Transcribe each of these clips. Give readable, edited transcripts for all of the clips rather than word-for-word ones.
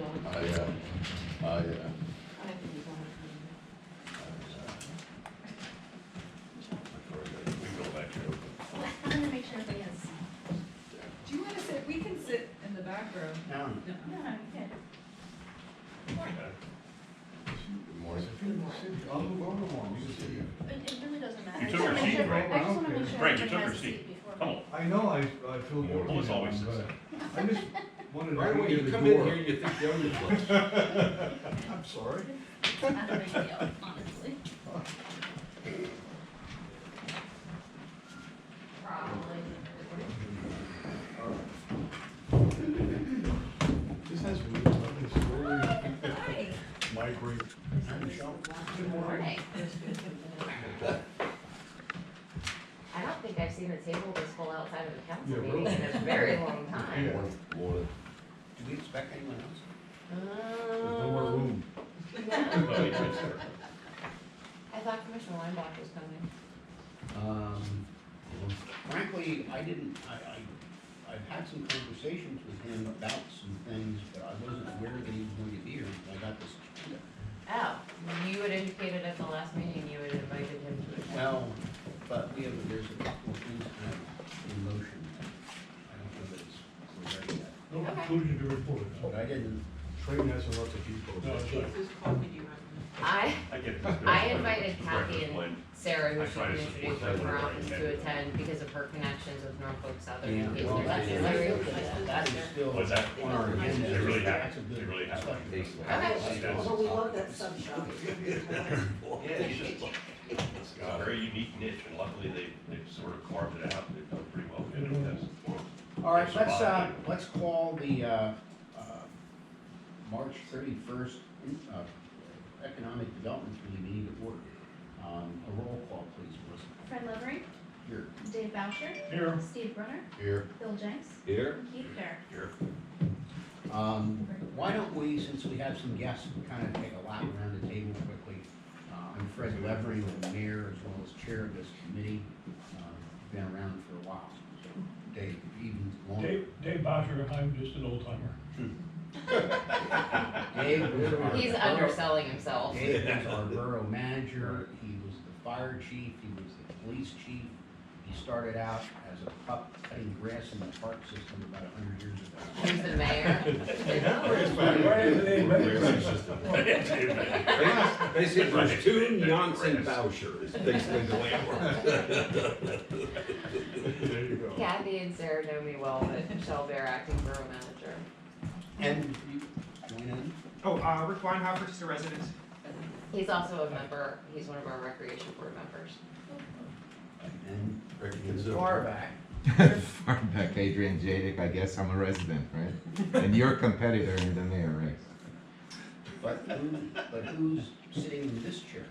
don't. I have to use all We can go back to it. I'm gonna make sure everybody has. Do you want to sit, we can sit in the back row. No. No, okay. Good morning. I'll move over one, you can see it. It really doesn't matter. You took her seat, Frank. I just wanna make sure Frank, you everybody took her has a seat. seat before. Come on. I know, I feel guilty. Almost now, always but says I just wanted to Right read when you you the come in door. here, you think the other place. I'm sorry. Not a big deal, honestly. Probably. This has wheels, I've been slowly Hi. migrating. Good morning. I don't think I've seen a table this full outside of the council Yeah, meeting really? in a very long time. Yeah. Morning. Do we expect anyone else? There's no more room. I thought Commissioner Weinbach was coming. Frankly, I've had some conversations with him about some things, but I wasn't aware that he was going to be here until I got this agenda. Oh, you had indicated at the last meeting you had invited him to attend. Well, but there's a couple of things kind of in motion. I don't know that it's we're ready yet. No Okay. conclusion to report. But I didn't, Train has lots of people. No, it's like- Whose coffee do you recommend? I get this. I invited Kathy Breakfast and blend. Sarah, who I she try can to introduce support from her that office right to now. attend because of her connections with Norfolk Southern. Yeah, in case well, they're that's- necessary. that is still What's that? on our agenda. They really have. That's a good They really have. discussion. Okay. Well, we love that sub shop. Yeah, it's got a very unique niche, and luckily they've sort of carved it out, they've done pretty well. All right, let's call the March 31st Economic Development Committee meeting to order. A roll call, please, Melissa. Fred Levering, Here. Dave Boucher, Here. Steve Brunner, Here. Bill Jenks, Here? and Keith Garrett. Here. Why don't we, since we have some guests, kind of take a lap around the table quickly. I'm Fred Levering, the mayor as well as chair of this committee. Been around for a while. So Dave, even longer. Dave Boucher, I'm just an old timer. Dave was our He's borough- underselling himself. Dave was our borough manager, he was the fire chief, he was the police chief. He started out as a pup cutting grass in the park system about 100 years ago. He's the mayor. Basically, there's two Janssen Bouchers, basically the way it works. There you go. Kathy and Sarah know me well, but Michelle Bear, acting borough manager. And you join in? Oh, Rick Weinhofer, just a resident. He's also a member, he's one of our recreation board members. And Consider- far back. Far back, Adrian Jadick, I guess I'm a resident, right? And your competitor in the mayor race. But who's sitting in this chair?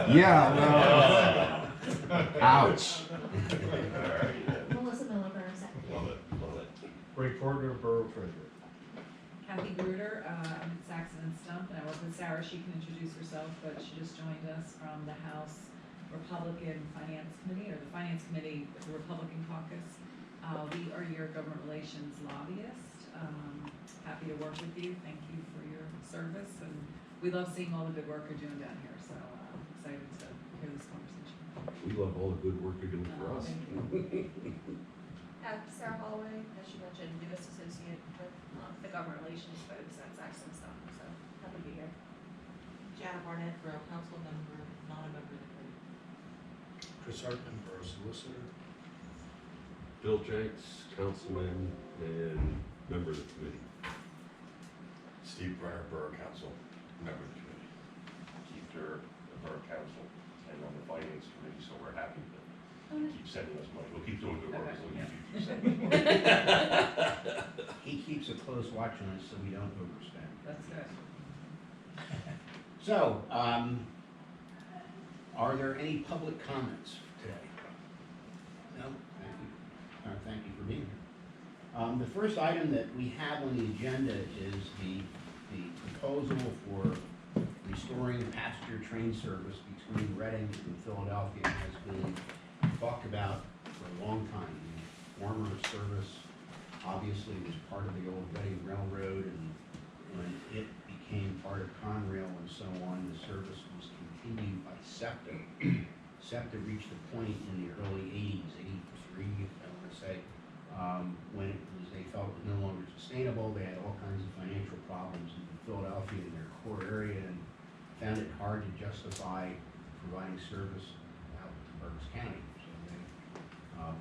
Yeah, well, ouch. Melissa Miller, Borough Secretary. Love it, love it. Ray Porter, Borough Treasurer. Kathy Gruder, I'm at Saxon and Stump, and I work with Sarah. She can introduce herself, but she just joined us from the House Republican Finance Committee, or the Finance Committee of the Republican Caucus. We are your government relations lobbyist. Happy to work with you. Thank you for your service, and we love seeing all the good work you're doing down here, so I'm excited to hear this conversation. We love all the good work you're doing for us. Thank you. Sarah Holloway, as she mentioned, newest associate with the government relations folks at Saxon stuff, so happy to be here. Jana Barnett, Borough Council member, not a member of the committee. Chris Hartman, Borough Solicitor. Bill Jenks, councilman and member of the committee. Steve Brenner, Borough Council, member of the committee. Keith Durr, the Borough Council, and on the Finance Committee, so we're happy to keep sending us money. We'll keep doing good work as long as you keep sending us money. He keeps a close watch on us so we don't overspend. That's good. So, are there any public comments today? No? Thank you. Thank you for being here. The first item that we have on the agenda is the proposal for restoring passenger train service between Reading and Philadelphia has been talked about for a long time. The former service obviously was part of the old Reading Railroad, and monorail and so on, the service was continued by SEPTA. SEPTA reached a point in the early 80s, 83, I want to say, when they felt it was no longer sustainable. They had all kinds of financial problems in Philadelphia, in their core area, and found it hard to justify providing service out to Berks County. So they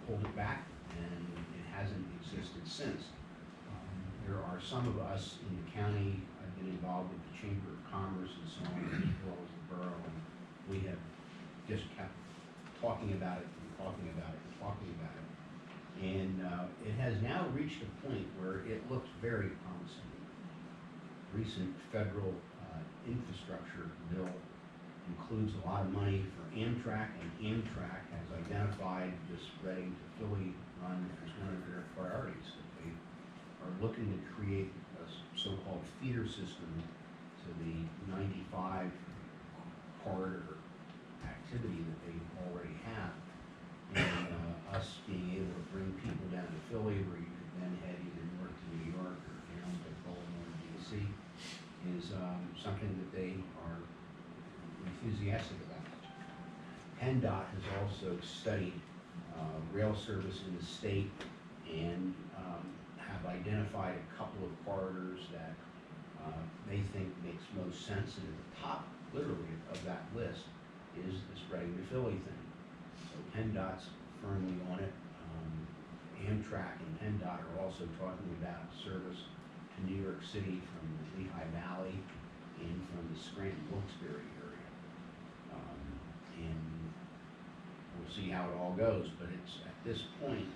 pulled it back, and it hasn't existed since. There are some of us in the county, I've been involved with the Chamber of Commerce and so on, as well as the borough, and we have just kept talking about it and talking about it and talking about it. And it has now reached a point where it looks very promising. Recent federal infrastructure bill includes a lot of money for Amtrak, and Amtrak has identified this Reading to Philly run as one of their priorities. That they are looking to create a so-called feeder system to the 95 corridor activity that they already have. And us being able to bring people down to Philly, where you could then head either north to New York or down to Baltimore, D.C., is something that they are enthusiastic about. PennDOT has also studied rail service in the state and have identified a couple of corridors that they think makes most sense. And at the top, literally, of that list is this Reading to Philly thing. So PennDOT's firmly on it. Amtrak and PennDOT are also talking about service to New York City from the Lehigh Valley and from the Scranton-Wilkes-Barre area. And we'll see how it all goes, but it's at this point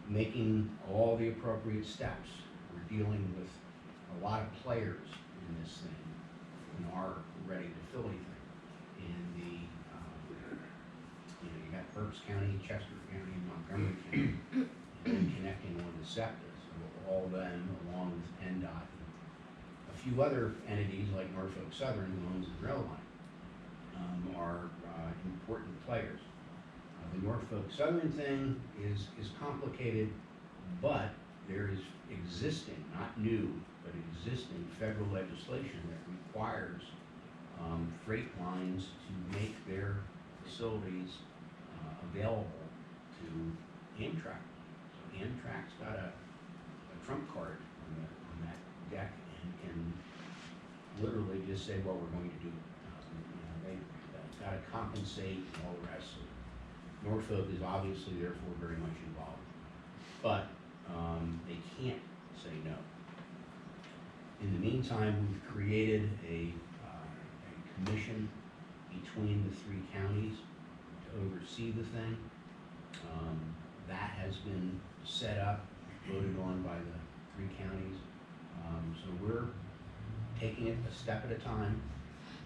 making all the appropriate steps. We're dealing with a lot of players in this thing, in our Reading to Philly thing. And you got Berks County, Chester County, and Montgomery County, and then connecting on the SEPTA. So all them, along with PennDOT, and a few other entities like Norfolk Southern, who owns the rail line, are important players. The Norfolk Southern thing is complicated, but there is existing, not new, but existing federal legislation that requires freight lines to make their facilities available to Amtrak. So Amtrak's got a trump card on that deck and can literally just say, well, we're going to do it. They've got to compensate and all the rest. So Norfolk is obviously therefore very much involved, but they can't say no. In the meantime, we've created a commission between the three counties to oversee the thing. That has been set up, voted on by the three counties. So we're taking it a step at a time,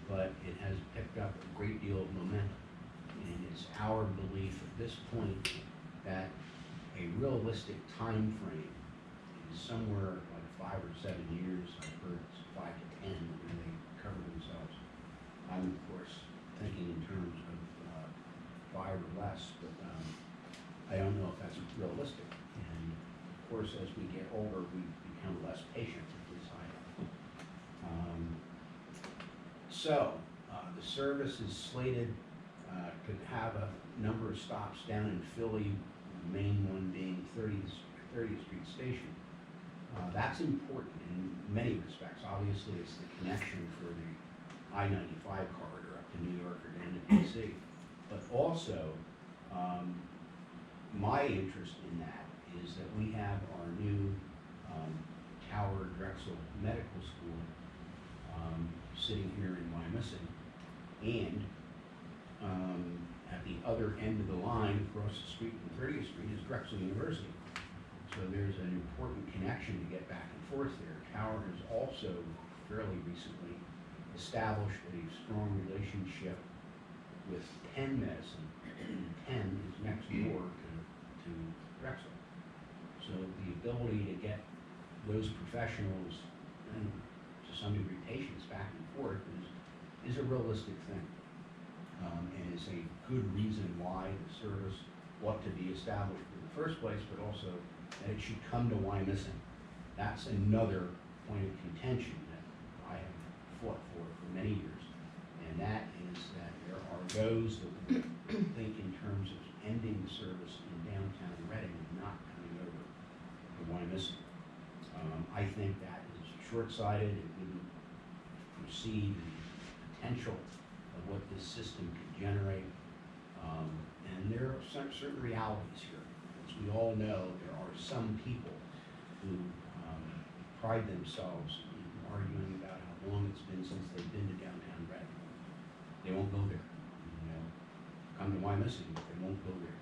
but it has picked up a great deal of momentum. And it's our belief at this point that a realistic time frame is somewhere like 5 or 7 years. I've heard it's 5 to 10 when they cover themselves. I'm, of course, thinking in terms of 5 or less, but I don't know if that's realistic. And of course, as we get older, we become less patient, at least I am. So the service is slated to have a number of stops down in Philly, the main one being 30th Street Station. That's important in many respects. Obviously, it's the connection for the I-95 corridor up to New York or down to DC. But also, my interest in that is that we have our new Tower Drexel Medical School sitting here in Wyomissing, and at the other end of the line, across the street from 30th Street, is Drexel University. So there's an important connection to get back and forth there. Tower has also fairly recently established a strong relationship with Penn Medicine, and Penn is next door to Drexel. So the ability to get those professionals and to some degree patients back and forth is a realistic thing. And it's a good reason why the service ought to be established in the first place, but also that it should come to Wyomissing. That's another point of contention that I have fought for many years. And that is that there are those that will think in terms of ending service in downtown Reading and not coming over to Wyomissing. I think that is short-sighted. It wouldn't foresee the potential of what this system could generate. And there are certain realities here. As we all know, there are some people who pride themselves in arguing about how long it's been since they've been to downtown Reading. They won't go there. You know, come to Wyomissing, but they won't go there.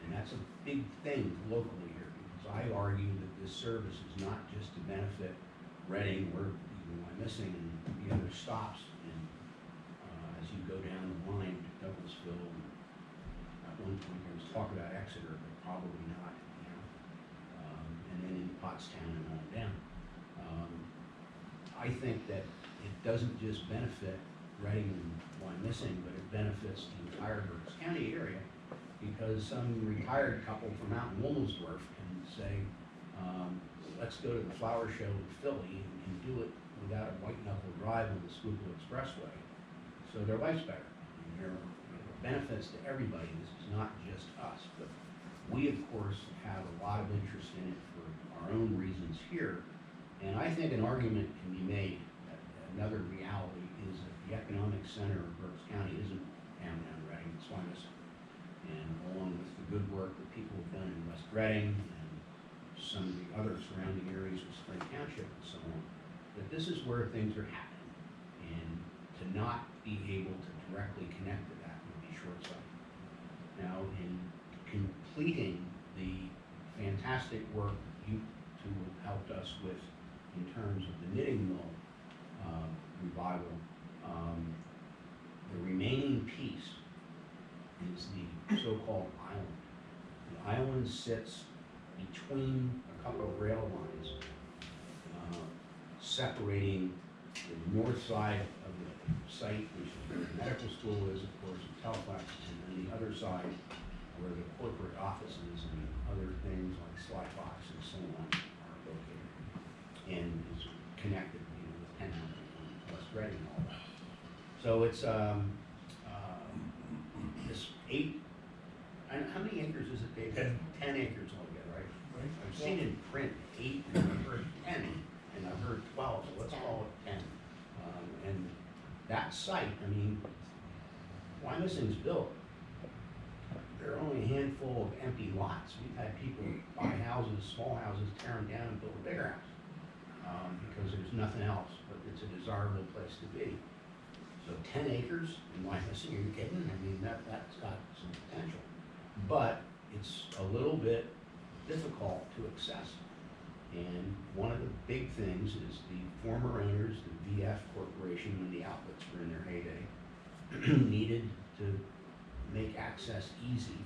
And that's a big thing locally here, because I argue that this service is not just to benefit Reading or even Wyomissing and the other stops in, as you go down the line to Douglasville. And at one point there was talk about Exeter, but probably not, you know, and then in Pottstown and on down. I think that it doesn't just benefit Reading and Wyomissing, but it benefits the entire Berks County area, because some retired couple from out in Wilmsdorf can say, let's go to the flower show in Philly and do it without a white knuckle drive on the Schuylkill Expressway. So their life's better. And there are benefits to everybody. This is not just us, but we of course have a lot of interest in it for our own reasons here. And I think an argument can be made that another reality is that the economic center of Berks County isn't downtown Reading, it's Wyomissing. And along with the good work that people have done in West Reading and some of the other surrounding areas of Spring Township and so on, that this is where things are happening. And to not be able to directly connect to that would be short-sighted. Now, in completing the fantastic work you two helped us with in terms of the knitting mill revival, the remaining piece is the so-called island. The island sits between a couple of rail lines, separating the north side of the site, which is where the medical school is, of course, and Teleflex, and then the other side where the corporate offices and other things like Slyfox and so on are located, and is connected, you know, with Penn Avenue and West Reading and all that. So it's this 8, and how many acres is it, Dave? 10 acres altogether, right? Right. I've seen in print 8, and I've heard 10, and I've heard 12, so let's call it 10. And that site, I mean, Wyomissing's built. There are only a handful of empty lots. We've had people buy houses, small houses, tear them down and build a bigger house, because there's nothing else, but it's a desirable place to be. So 10 acres in Wyomissing, are you kidding? I mean, that's got some potential. But it's a little bit difficult to access. And one of the big things is the former owners, the VF Corporation, when the outlets were in their heyday, needed to make access easy.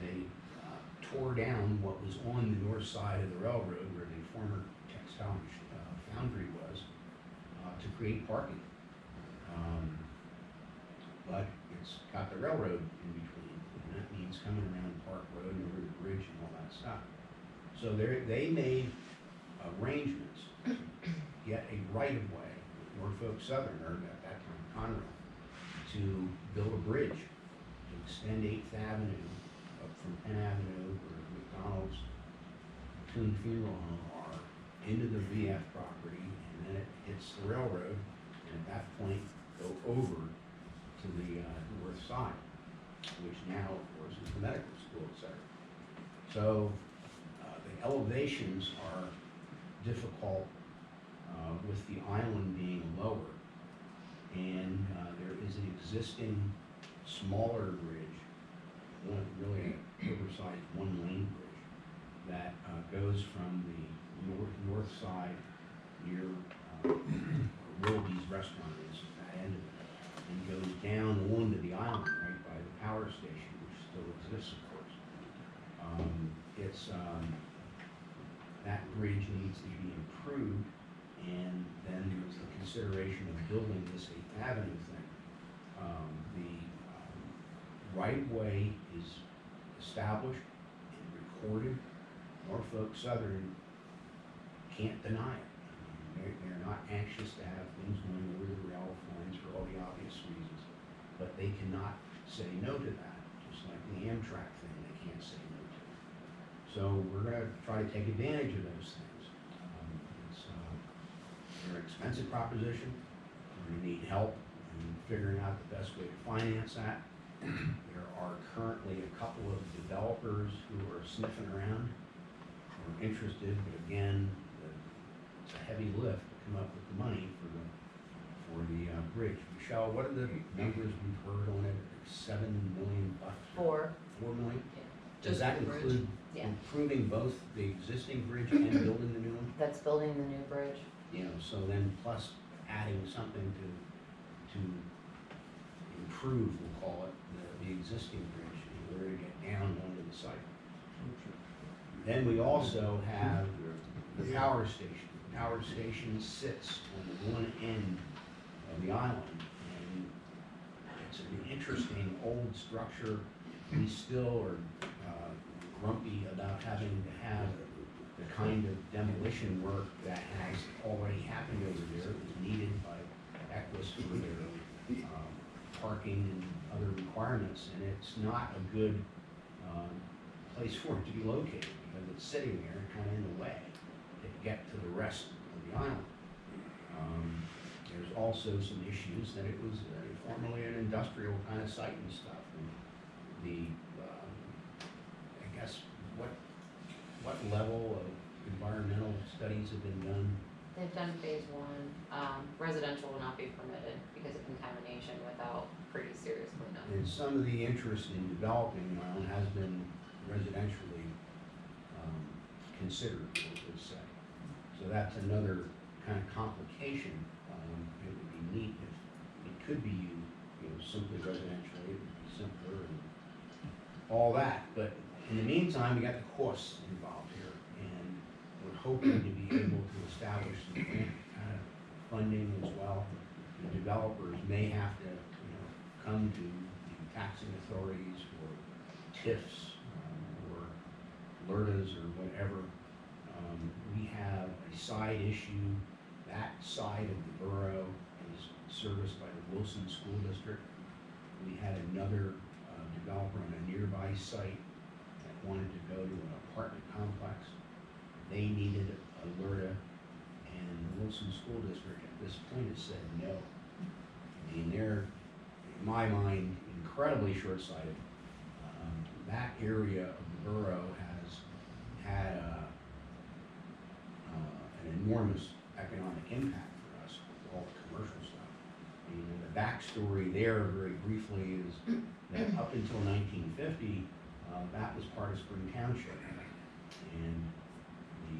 They tore down what was on the north side of the railroad where the former textile foundry was to create parking. But it's got the railroad in between, and that means coming around Park Road and over the bridge and all that stuff. So they made arrangements to get a right-of-way with Norfolk Southern, or at that time Conrail, to build a bridge to extend 8th Avenue up from Penn Avenue, where McDonald's Coon Funeral Home are, into the VF property, and then it hits the railroad, and at that point go over to the north side, which now, of course, is the medical school, etc. So the elevations are difficult with the island being lower, and there is an existing smaller bridge, really an oversized one-lane bridge that goes from the north side near Willoughby's restaurant is at that end of it, and goes down onto the island right by the power station, which still exists, of course. That bridge needs to be improved, and then there's the consideration of building this 8th Avenue thing. The right-of-way is established and recorded. Norfolk Southern can't deny it. They're not anxious to have things going over obvious reasons. But they cannot say no to that, just like the Amtrak thing, they can't say no to. So we're gonna try to take advantage of those things. It's a very expensive proposition. We're gonna need help in figuring out the best way to finance that. There are currently a couple of developers who are sniffing around, who are interested, but again, it's a heavy lift to come up with the money for the bridge. Michelle, what are the numbers we've heard on it? $7 million? 4. 4 million? Yeah. Does Just that the bridge? include Yeah. improving both the existing bridge and building the new one? That's building the new bridge. You know, so then plus adding something to improve, we'll call it, the existing bridge in order to get down onto the site. Then we also have the power station. The power station sits on one end of the island, and it's an interesting old structure. We still are grumpy about having to have the kind of demolition work that has already happened over there. It was needed by Equus for their parking and other requirements, and it's not a good place for it to be located because it's sitting there kind of in the way to get to the rest of the island. There's also some issues that it was formerly an industrial kind of site and stuff. And the, I guess, what level of environmental studies have been done? They've done phase 1. Residential will not be permitted because of contamination without pretty serious cleanup. And some of the interest in developing the island has been residentially considered, let's say. So that's another kind of complication. It would be neat if it could be used, simply residentially, it would be simpler and all that. But in the meantime, we got the costs involved here, and we're hoping to be able to establish some grant kind of funding as well. The developers may have to, come to the taxing authorities or TIFs or LERTAs or whatever. We have a side issue. That side of the borough is serviced by the Wilson School District. We had another developer on a nearby site that wanted to go to an apartment complex. They needed a LERTA, and the Wilson School District at this point has said no. I mean, they're, in my mind, incredibly short-sighted. That area of the borough has had an enormous economic impact for us with all the commercial stuff. I mean, the backstory there, very briefly, is that up until 1950, that was part of Spring Township. And the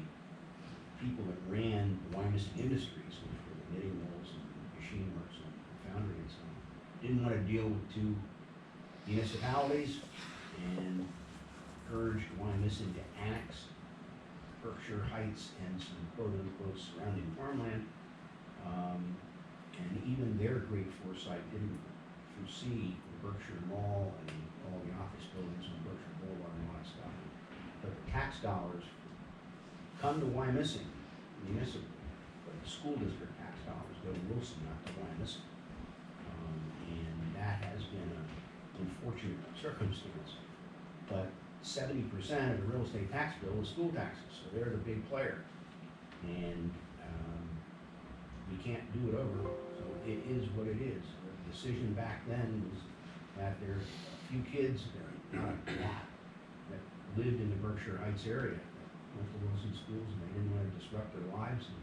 people that ran the Wyomissing Industries, which were the knitting mills and machine works and foundry and so on, didn't want to deal with two municipalities and urged Wyomissing to annex Berkshire Heights and some quote-unquote surrounding farmland. And even their great foresight didn't foresee the Berkshire Mall and all the office buildings on Berkshire Boulevard and all that stuff. But the tax dollars come to Wyomissing municipally, but the school district tax dollars go to Wilson, not to Wyomissing. And that has been an unfortunate circumstance. But 70% of the real estate tax bill is school taxes, so they're the big player. And we can't do it over, so it is what it is. The decision back then was that there's a few kids, not a lot, that lived in the Berkshire Heights area, that went to Wilson schools, and they didn't want to disrupt their lives and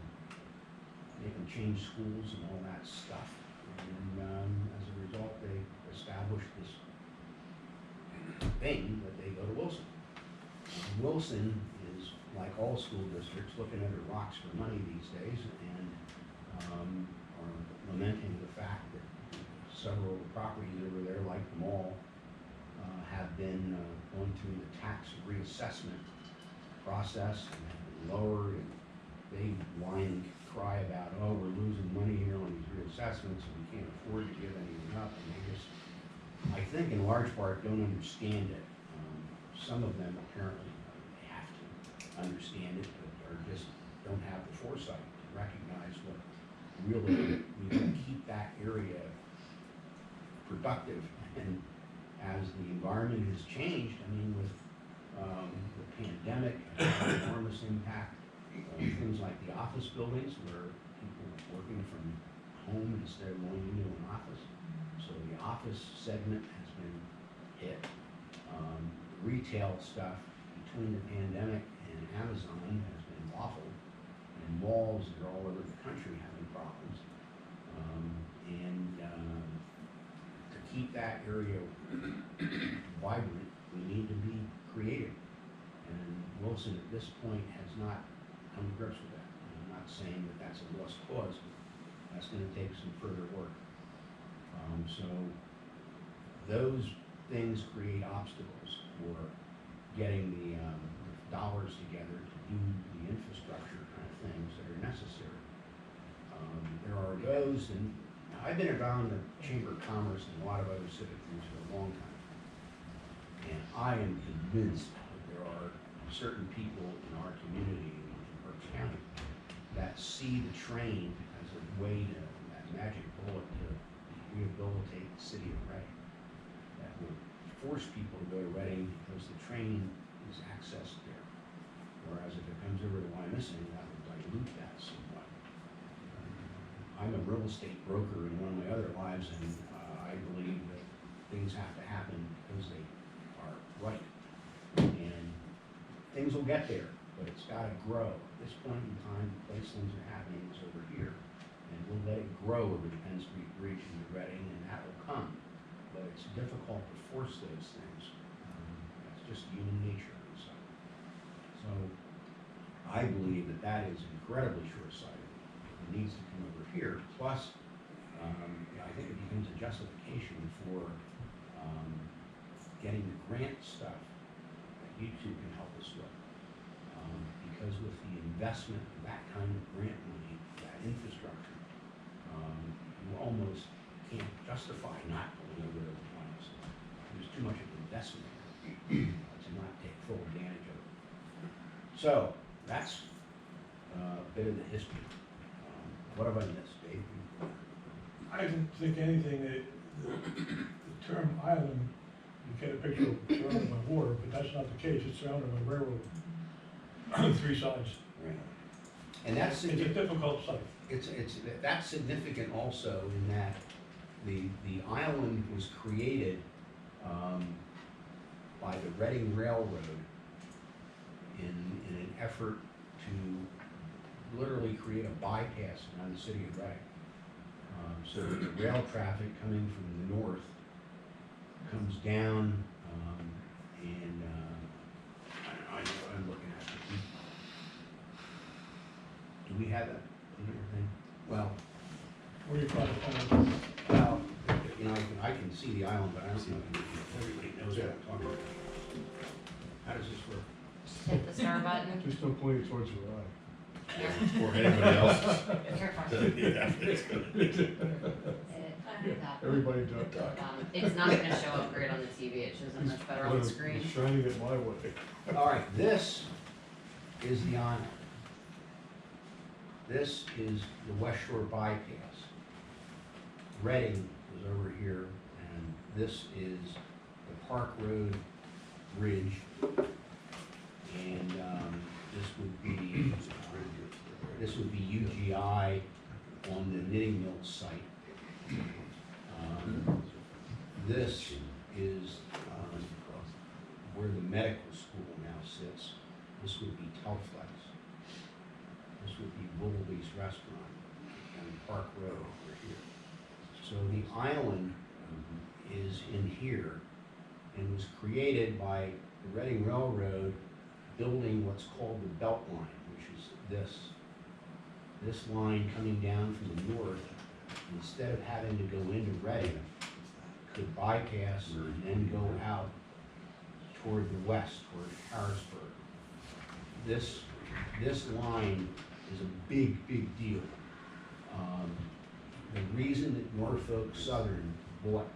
make them change schools and all that stuff. And as a result, they established this thing that they go to Wilson. Wilson is, like all school districts, looking under rocks for money these days, and are lamenting the fact that several of the properties over there, like the mall, have been going through the tax reassessment process and have been lowered, and they whine and cry about, oh, we're losing money here on these reassessments and we can't afford to give anything up, and they just, I think in large part, don't understand it. Some of them apparently have to understand it, but are just don't have the foresight to recognize what really we can keep that area productive. And as the environment has changed, I mean, with the pandemic, it had an enormous impact on things like the office buildings where people were working from home instead of going into an office. So the office segment has been hit. The retail stuff between the pandemic and Amazon has been awful. And malls that are all over the country having problems. To keep that area vibrant, we need to be creative. And Wilson at this point has not come to grips with that. And I'm not saying that that's a lost cause, but that's gonna take some further work. So those things create obstacles for getting the dollars together to do the infrastructure kind of things that are necessary. There are those, and I've been around the Chamber of Commerce and a lot of other civic groups for a long time. And I am convinced that there are certain people in our community in Berks County that see the train as a way to, that magic bullet to rehabilitate the city of Reading. That will force people to go to Reading because the train is accessed there. Whereas if it comes over to Wyomissing, that will dilute that somewhat. I'm a real estate broker in one of my other lives, and I believe that things have to happen because they are right. And things will get there, but it's got to grow. At this point in time, the place things are happening is over here. And we'll let it grow over the Penn Street Bridge into Reading, and that will come. But it's difficult to force those things. That's just human nature. So I believe that that is incredibly short-sighted. It needs to come over here. Plus, I think it becomes a justification for getting the grant stuff that you two can help us with. Because with the investment of that kind of grant money, that infrastructure, you almost can't justify not going over those plans. There's too much of an investment to not take full advantage of it. So that's a bit of the history. What have I missed, Dave? I didn't think anything that, the term island, you get a picture of surrounded by water, but that's not the case, it's surrounded by railroad on three sides. Right. And that's It's a difficult site. that's significant also in that the island was created by the Reading Railroad in an effort to literally create a bypass around the city of Reading. So that the rail traffic coming from the north comes down, and I'm looking at it. Do we have that in your thing? Well, Where you trying to find it? well, you know, I can see the island, but I don't know if everybody knows what I'm talking about. How does this work? Just hit the star button. Just don't point it towards your eye. Or anybody else's. Everybody ducked. It's not gonna show up great on the TV, it shows up much better on the screen. He's trying to get my way. All right, this is the island. This is the West Shore bypass. Reading is over here, and this is the Park Road Bridge. And this would be UGI on the Knitting Mill site. This is where the medical school now sits. This would be Telflex. This would be Willowby's Restaurant on Park Road over here. So the island is in here and was created by the Reading Railroad building what's called the Belt Line, which is this line coming down from the north. Instead of having to go into Reading, could bypass and then go out toward the west, toward Harrisburg. This line is a big, big deal. The reason that Norfolk Southern bought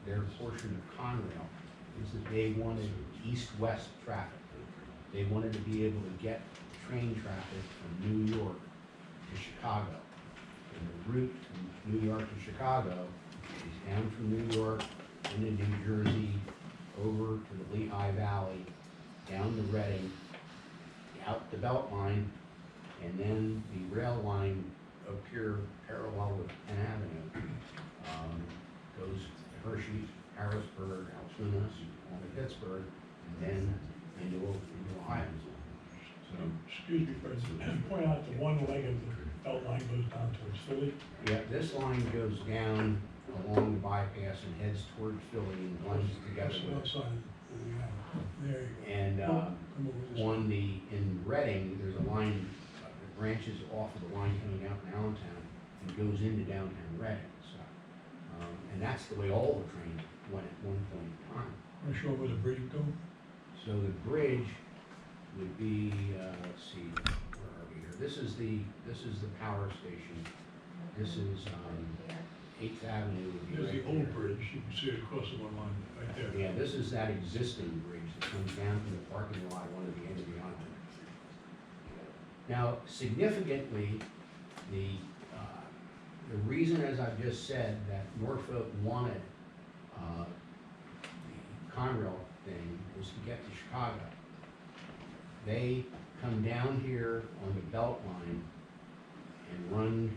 their portion of Conrail is that they wanted east-west traffic. They wanted to be able to get train traffic from New York to Chicago. And the route from New York to Chicago is down from New York into New Jersey, over to the Lehigh Valley, down to Reading, out the Beltline, and then the rail line up here parallel with Penn Avenue, goes to Hershey, Harrisburg, Altoona, on to Pittsburgh, and then into Ohio. So, excuse me, President, point out the one leg of the belt line goes down towards Philly. Yeah, this line goes down along the bypass and heads towards Philly and blends together That's with. outside the, there you go. And, Come over this way. on in Reading, there's a line that branches off of the line coming out in Allentown and goes into downtown Reading, so. And that's the way all the trains went at one point in time. Want to show where the bridge go? So the bridge would be, let's see, where are we here? This is the power station. This is, 8th Avenue would be There's right the old there. bridge, you can see it across the one line, right there. Yeah, this is that existing bridge that comes down from the parking lot, one at the end of the island. Now, significantly, the reason, as I've just said, that Norfolk wanted the Conrail thing was to get to Chicago. They come down here on the belt line and run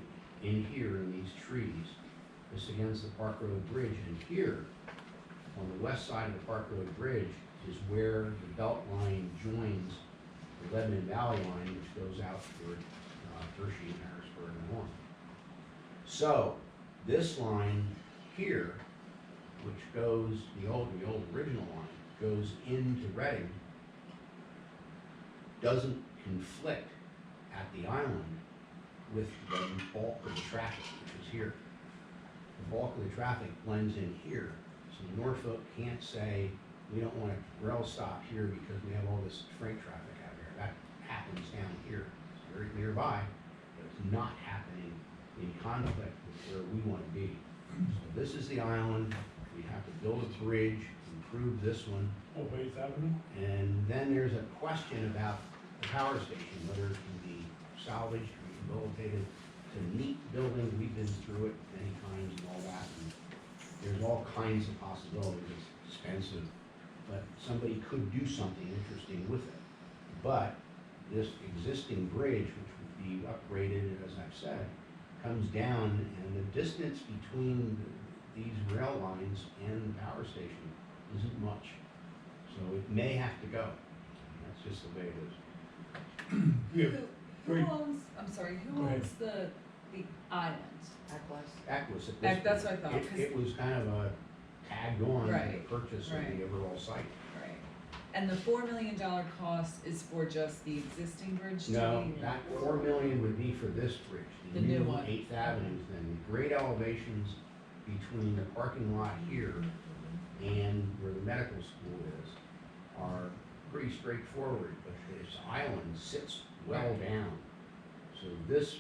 in here in these trees. This against the Park Road Bridge, and here, on the west side of the Park Road Bridge, is where the belt line joins the Lebanon Valley line, which goes out toward Hershey and Harrisburg and on. So, this line here, which goes, the old original line, goes into Reading, doesn't conflict at the island with the bulk of the traffic, which is here. The bulk of the traffic blends in here, so Norfolk can't say, we don't want a rail stop here because we have all this freight traffic out here. That happens down here, it's very nearby, but it's not happening in conflict with where we want to be. So this is the island, we have to build a bridge, improve this one, Over 8th Avenue? and then there's a question about the power station, whether it can be salvaged, rehabilitated. It's a neat building, we've been through it many times and all that, and there's all kinds of possibilities. It's expensive, but somebody could do something interesting with it. But this existing bridge, which would be upgraded, as I've said, comes down, and the distance between these rail lines and the power station isn't much. So it may have to go. That's just the way it is. Yeah, Who great. owns, I'm sorry, Go who ahead. owns the island? Aquas at this That's point. what I thought, It 'cause- it was kind of a tagged on to the Right, purchase of right. the overall site. Right. And the $4 million cost is for just the existing bridge to be? No, that 4 million would be for this bridge, The new one. 8th Avenue thing. The grade elevations between the parking lot here and where the medical school is are pretty straightforward, but this island sits well down. So this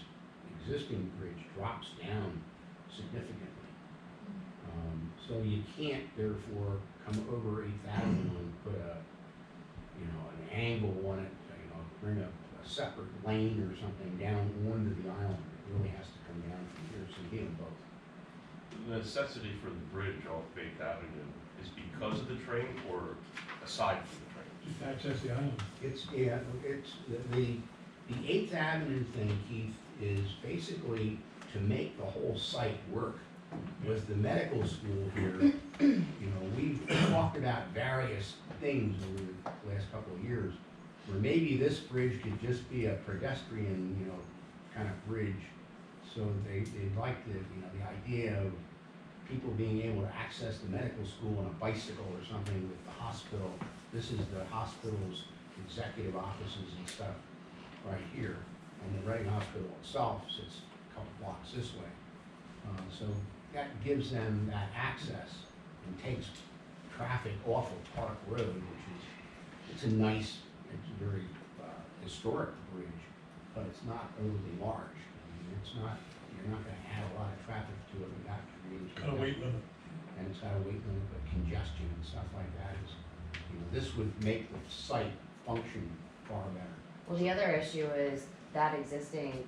existing bridge drops down significantly. So you can't therefore come over 8th Avenue and put an angle on it, bring a separate lane or something down onto the island. It really has to come down from here, so you need both. The necessity for the bridge off 8th Avenue is because of the train or aside from the train? Just access the island. It's the 8th Avenue thing, Keith, is basically to make the whole site work. With the medical school here, we've talked about various things over the last couple of years, where maybe this bridge could just be a pedestrian, kind of bridge. So they'd like the idea of people being able to access the medical school on a bicycle or something with the hospital. This is the hospital's executive offices and stuff right here. And the Reading Hospital itself sits a couple blocks this way. So that gives them that access and takes traffic off of Park Road, which is, it's a very historic bridge, but it's not overly large. You're not gonna add a lot of traffic to it without creating. Kind of weight limit. And it's got a weight limit, but congestion and stuff like that is, this would make the site function far better. Well, the other issue is that existing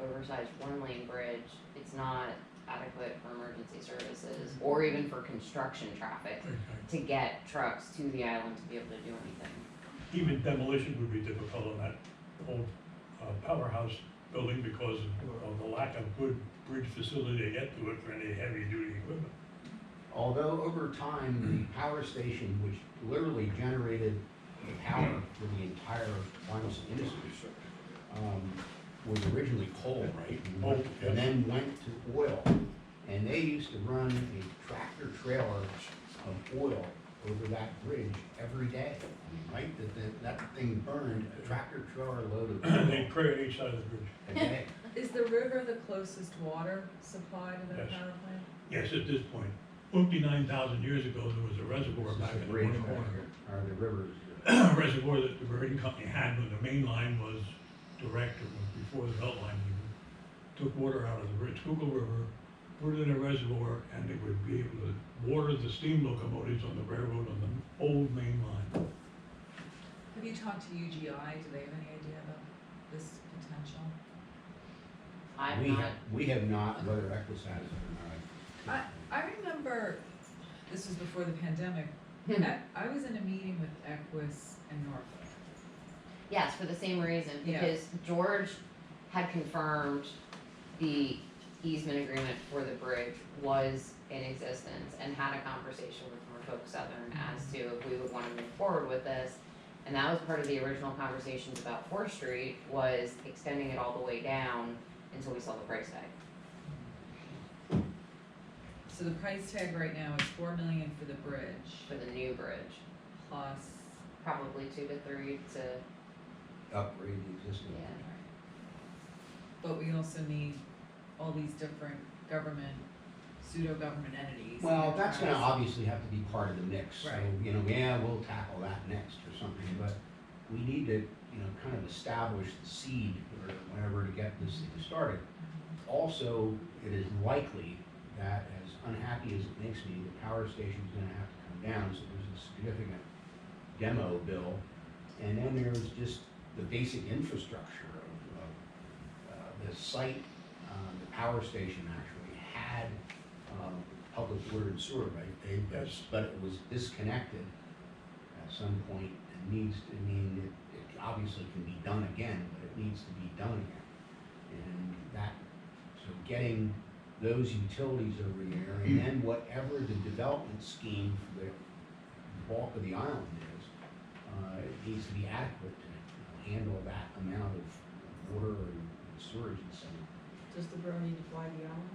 oversized one-lane bridge, it's not adequate for emergency services or even for construction traffic to get trucks to the island to be able to do anything. Even demolition would be difficult on that old powerhouse building because of the lack of good bridge facility to get to it for any heavy-duty equipment. Although over time, the power station, which literally generated the power for the entire Wyoming industry, was originally coal, right? Coal, yes. And then went to oil. And they used to run a tractor trailer of oil over that bridge every day, right? That thing burned a tractor trailer load of They oil pray on each side of the bridge. a day. Is the river the closest water supply to the Yes. power plant? Yes, at this point. 59,000 years ago, there was a reservoir back in the Bridge one back corner. here, or the rivers. Reservoir that the Meridian Company had when the main line was direct, it was before the belt line even. Took water out of the bridge, Schuylkill River, put it in a reservoir, and it would be able to water the steam locomotives on the railroad on the old main line. Have you talked to UGI? Do they have any idea about this potential? We have not, whether Equus has it or not. I remember, this was before the pandemic, I was in a meeting with Equus and Norfolk. Yes, for the same reason, Yeah. because George had confirmed the easement agreement for the bridge was in existence and had a conversation with Norfolk Southern as to if we would wanna move forward with this. And that was part of the original conversations about Fourth Street, was extending it all the way down until we saw the price tag. So the price tag right now is $4 million for the bridge, For the new bridge, plus, probably 2 to 3 to, Upgrade the existing. yeah. but we also need all these different government, pseudo-government entities. Well, that's gonna enterprise. obviously have to be part of the mix, so, Right. yeah, we'll tackle that next or something, but we need to, kind of establish the seed or whatever to get this thing started. Also, it is likely that, as unhappy as it makes me, the power station's gonna have to come down, so there's a significant demo bill. And then there's just the basic infrastructure of the site. The power station actually had public water and sewer, right? Yes. But it was disconnected at some point and needs to, it obviously can be done again, but it needs to be done again. And that, so getting those utilities over there, and then whatever the development scheme for the bulk of the island is, it needs to be adequate to handle that amount of water and sewage and so on. Does the borough need to fly the island?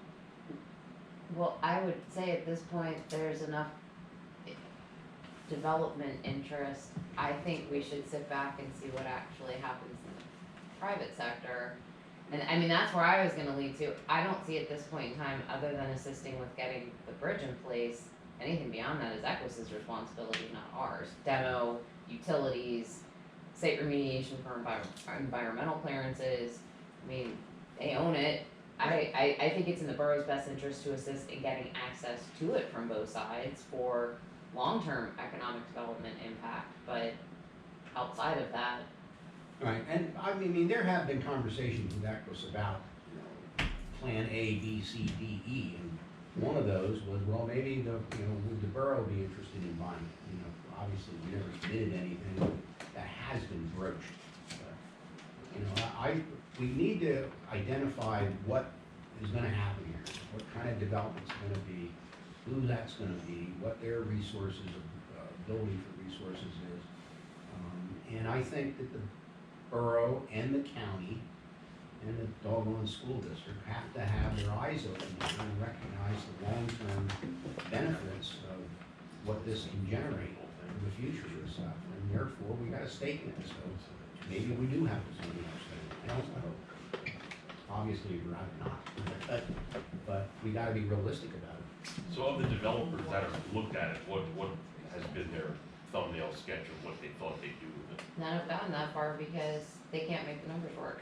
Well, I would say at this point, there's enough development interest. I think we should sit back and see what actually happens in the private sector. And I mean, that's where I was gonna lead to. I don't see at this point in time, other than assisting with getting the bridge in place, anything beyond that is Equus's responsibility, not ours. Demo, utilities, site remediation for environmental clearances. I mean, they own it. I think it's in the borough's best interest to assist in getting access to it from both sides for long-term economic development impact, but outside of that, Right, and I mean, there have been conversations with Equus about, Plan A, B, C, D, E, and one of those was, well, maybe would the borough be interested in buying it? Obviously, we never committed anything that has been broached. But, we need to identify what is gonna happen here, what kind of development's gonna be, who that's gonna be, what their resources, ability for resources is. And I think that the borough and the county and the doggone school district have to have their eyes open and recognize the long-term benefits of what this can generate for the future of this stuff. And therefore, we got a stake in it, so maybe we do have to do something. I don't know. Obviously, we're not, but we gotta be realistic about it. So of the developers that have looked at it, what has been their thumbnail sketch of what they thought they'd do with it? none have gotten that far because they can't make the numbers work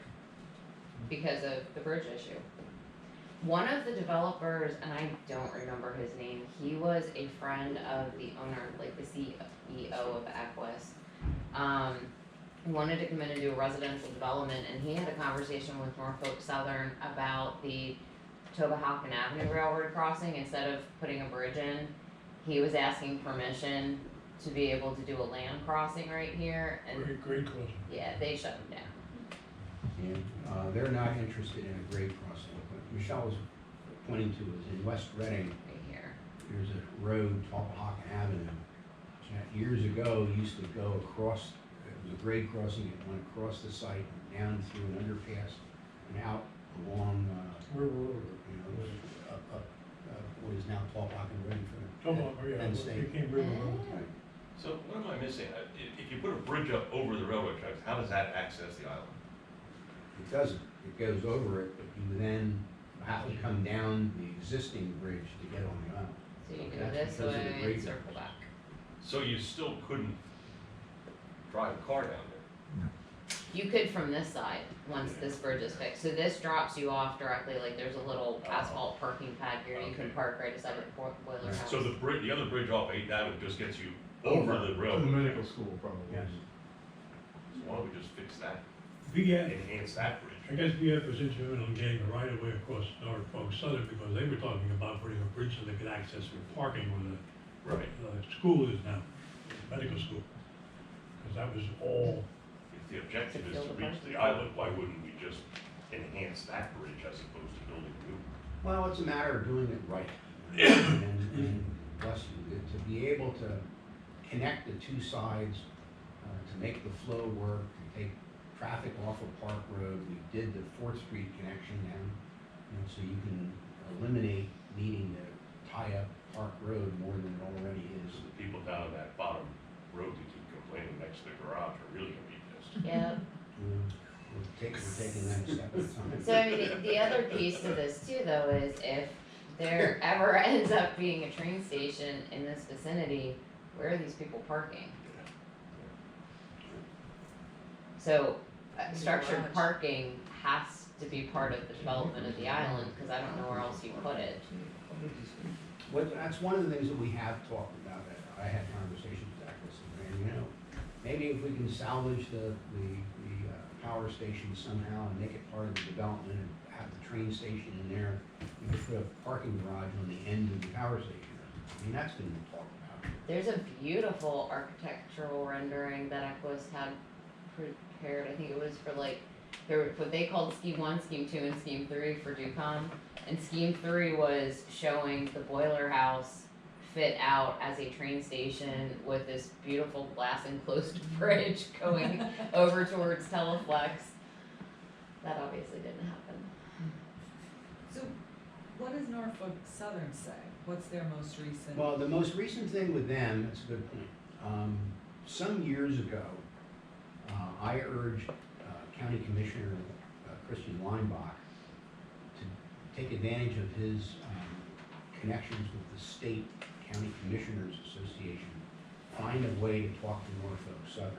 because of the bridge issue. One of the developers, and I don't remember his name, he was a friend of the owner, like the CEO of Equus. He wanted to come in and do a residential development, and he had a conversation with Norfolk Southern about the Tobahocken Avenue Railroad crossing. Instead of putting a bridge in, he was asking permission to be able to do a land crossing right here, and Great crossing. yeah, they shut him down. And they're not interested in a grade crossing. What Michelle was pointing to is in West Reading, Right here. there's a road, Topahocken Avenue, that years ago used to go across, it was a grade crossing, it went across the site, down through an underpass, and out along, River Road. you know, up what is now Topahocken Road for the Come on, oh yeah, Penn it State. became River Road. Right. So what am I missing? If you put a bridge up over the railroad tracks, how does that access the island? It doesn't, it goes over it, but you then have to come down the existing bridge to get on the island. So you go That's this because of the way grade and circle back. So you still couldn't drive a car down there? You could from this side, once this bridge is fixed. So this drops you off directly, like there's a little asphalt parking pad here. You can Okay. park right beside the boiler house. So the other bridge off 8th Avenue just gets you over the To the railroad. medical school, probably. Yes. So why don't we just fix that, VF, enhance that bridge? I guess VF was instrumental in getting the right of way across Norfolk Southern because they were talking about putting a bridge so they could access their parking where Right. the school is now, medical school. Because that was all, If the objective To is fill to the reach parking. the island, why wouldn't we just enhance that bridge as opposed to building a new? Well, it's a matter of doing it right. And bless you, to be able to connect the two sides, to make the flow work, to take traffic off of Park Road. We did the Fourth Street connection now, so you can eliminate needing to tie up Park Road more than it already is. So the people down that bottom road that keep complaining next to the garage are really gonna be pissed. Yeah. We're taking that a step at a time. So I mean, the other piece to this too, though, is if there ever ends up being a train station in this vicinity, where are these people parking? So, structured Garage. parking has to be part of the development of the island, cause I don't know where else you put it. Well, that's one of the things that we have talked about. I had conversations with Eccles, and maybe if we can salvage the power station somehow and make it part of the development and have the train station in there, you could put a parking garage on the end of the power station. I mean, that's been talked about. There's a beautiful architectural rendering that Equus had prepared, I think it was for like, there were what they called Scheme 1, Scheme 2, and Scheme 3 for Ducom. And Scheme 3 was showing the boiler house fit out as a train station with this beautiful glass enclosed bridge going over towards Teleflex. That obviously didn't happen. So what does Norfolk Southern say? What's their most recent? Well, the most recent thing with them, that's a good point. Some years ago, I urged County Commissioner Christian Weinbach to take advantage of his connections with the State County Commissioners Association, find a way to talk to Norfolk Southern.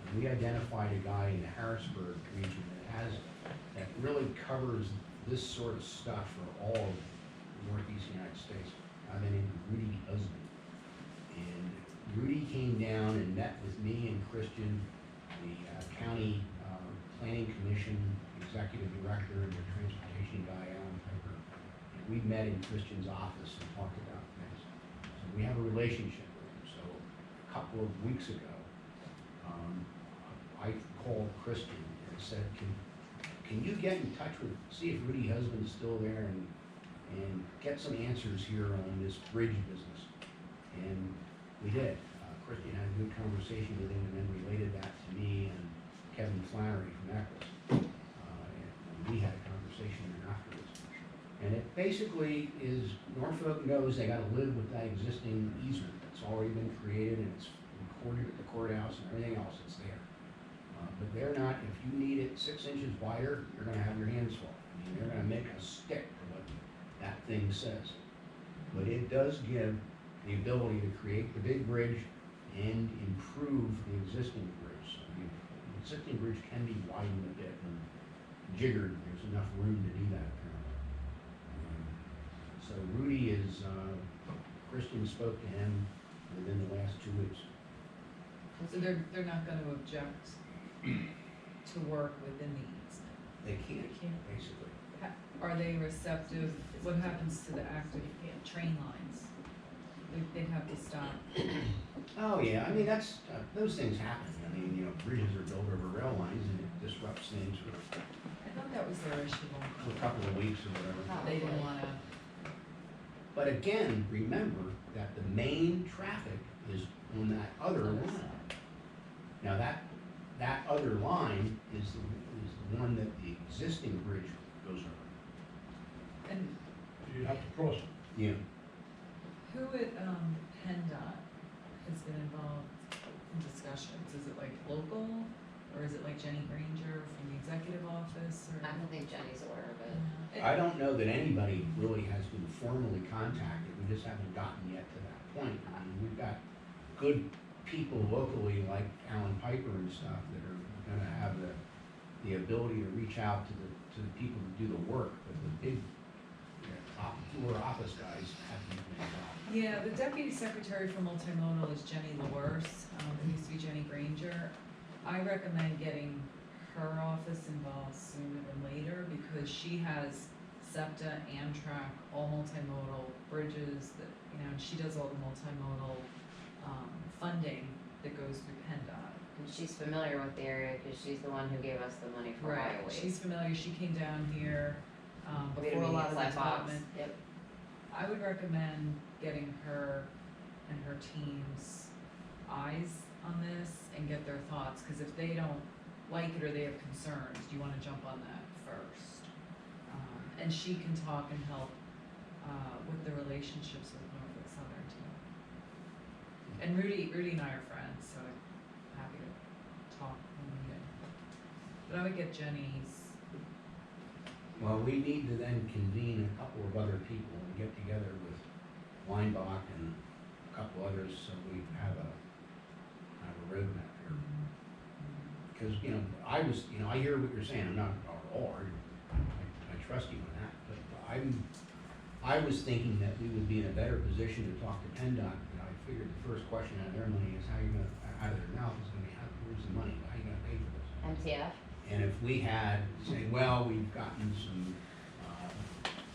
And we identified a guy in the Harrisburg region that really covers this sort of stuff for all of the Northeast United States. A guy named Rudy Husband. And Rudy came down and met with me and Christian, the County Planning Commission Executive Director and the Transportation guy, Alan Piper. And we met in Christian's office and talked about things. So we have a relationship with him. So a couple of weeks ago, I called Christian and said, can you get in touch with, see if Rudy Husband's still there and get some answers here on this bridge business. And we did. Christian had a good conversation with him and then related that to me and Kevin Flannery from Eccles. And we had a conversation afterwards. And it basically is, Norfolk knows they gotta live with that existing easement that's already been created and it's recorded at the courthouse and everything else that's there. But they're not, if you need it 6 inches wider, you're gonna have your hands full. I mean, they're gonna make a stick to what that thing says. But it does give the ability to create the big bridge and improve the existing bridge. So the existing bridge can be widened a bit and jiggered. There's enough room to do that apparently. So Rudy is, Christian spoke to him within the last 2 weeks. So they're not gonna object to work within the easement? They can't, basically. Are they receptive? What happens to the active train lines? They'd have to stop. Oh, yeah, I mean, that's, those things happen. I mean, you know, bridges are built over rail lines and it disrupts things for I thought that was their issue. a couple of weeks or whatever. They didn't wanna, But again, remember that the main traffic is on that other line. Now, that other line is the one that the existing bridge goes over. and You have to cross it. Yeah. who at, PennDOT has been involved in discussions? Is it like local, or is it like Jenny Granger from the executive office, or? I don't think Jenny's aware of it. I don't know that anybody really has been formally contacted, we just haven't gotten yet to that point. I mean, we've got good people locally like Alan Piper and stuff that are gonna have the ability to reach out to the people who do the work, but the big, floor office guys haven't been involved. Yeah, the deputy secretary for multimodal is Jenny LaWorse, it used to be Jenny Granger. I recommend getting her office involved sooner than later, because she has SEPTA, Amtrak, all multimodal bridges that, you know, and she does all the multimodal, funding that goes through PennDOT. And she's familiar with the area because she's the one who gave us the money for highways. She's familiar, she came down here, We had before a lot of the meeting at Flat Box. development. Yep. I would recommend getting her and her team's eyes on this and get their thoughts, cause if they don't like it or they have concerns, do you wanna jump on that first? And she can talk and help, with the relationships with Norfolk Southern too. And Rudy and I are friends, so I'm happy to talk when we meet. But I would get Jenny's. Well, we need to then convene a couple of other people and get together with Weinbach and a couple others, so we have a roadmap here. Because, you know, I hear what you're saying, I'm not, I trust you on that, but I was thinking that we would be in a better position to talk to PennDOT, and I figured the first question out of their money is how you gonna, out of their mouth is gonna be, where's the money, how you gonna pay for this? MTF? And if we had, say, well, we've gotten some,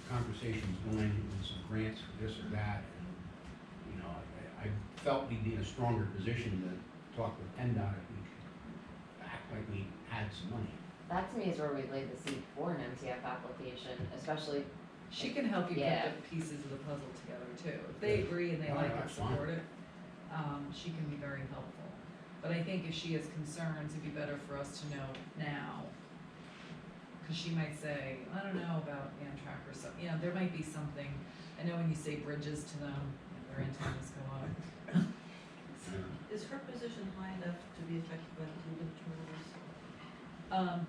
conversations going with some grants for this or that, and, you know, I felt we'd be in a stronger position to talk with PennDOT if we could act like we had some money. That to me is where we laid the seed for an MTF application, especially, She can help you Yeah. put the pieces of the puzzle together too. If they agree and they Oh, like it, that's fine. support it, she can be very helpful. But I think if she has concerns, it'd be better for us to know now. Cause she might say, I don't know about Amtrak or something, you know, there might be something. I know when you say bridges to them, their antennas go up. Is her position high enough to be affected by the movement rules?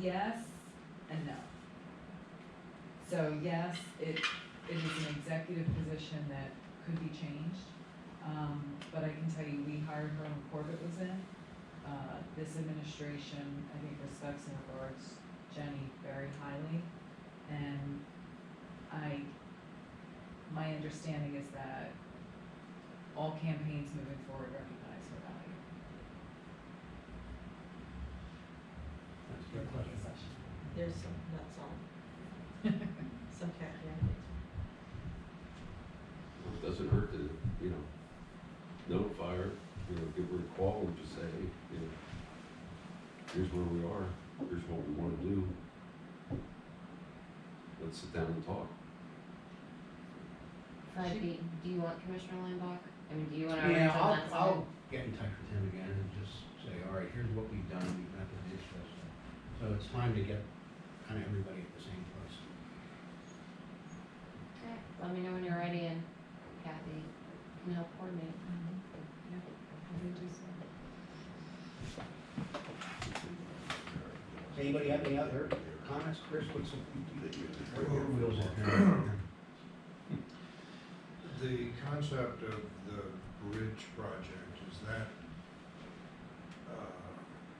Yes and no. So yes, it is an executive position that could be changed. But I can tell you, we hired her when Corbett was in. This administration, I think, respects and regards Jenny very highly. And my understanding is that all campaigns moving forward recognize her value. That's a good question. There's some, not some, some candidates. Well, it doesn't hurt to, you know, notify her, you know, give her a call and just say, hey, you know, here's where we are, here's what we wanna do. Let's sit down and talk. Fred, do you want Commissioner Linebaugh? I mean, do you wanna arrange Yeah, on that side? I'll get in touch with him again and just say, all right, here's what we've done, we've got the ditch list. So it's time to get kind of everybody at the same place. Okay, let me know when you're ready and Kathy can help coordinate. Yeah, I think so. Anybody have any other comments? Chris, what's your wheels up here? The concept of the bridge project, is that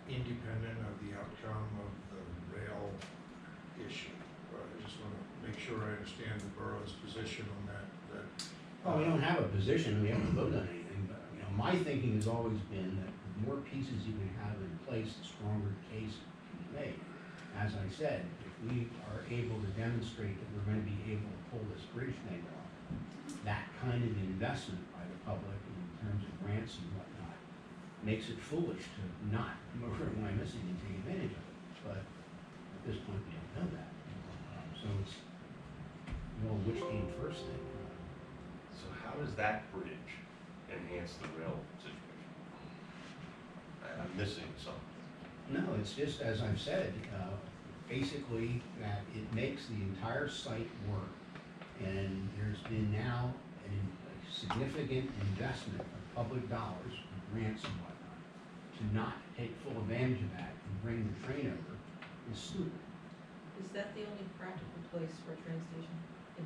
independent of the outcome of the rail issue? I just want to make sure I understand the borough's position on that. Well, we don't have a position, we haven't voted on anything, but, you know, my thinking has always been that the the more pieces you can have in place, the stronger the case can be made. As I said, if we are able to demonstrate that we're gonna be able to pull this bridge thing off, that kind of investment by the public in terms of grants and whatnot makes it foolish to not come over to Wyomissing and take advantage of it. But at this point, we don't know that. So it's, which came first thing. So how does that bridge enhance the rail situation? I'm missing something. No, it's just, as I've said, basically that it makes the entire site work. And there's been now a significant investment of public dollars, grants and whatnot, to not take full advantage of that and bring the train over is stupid. Is that the only practical place for a train station in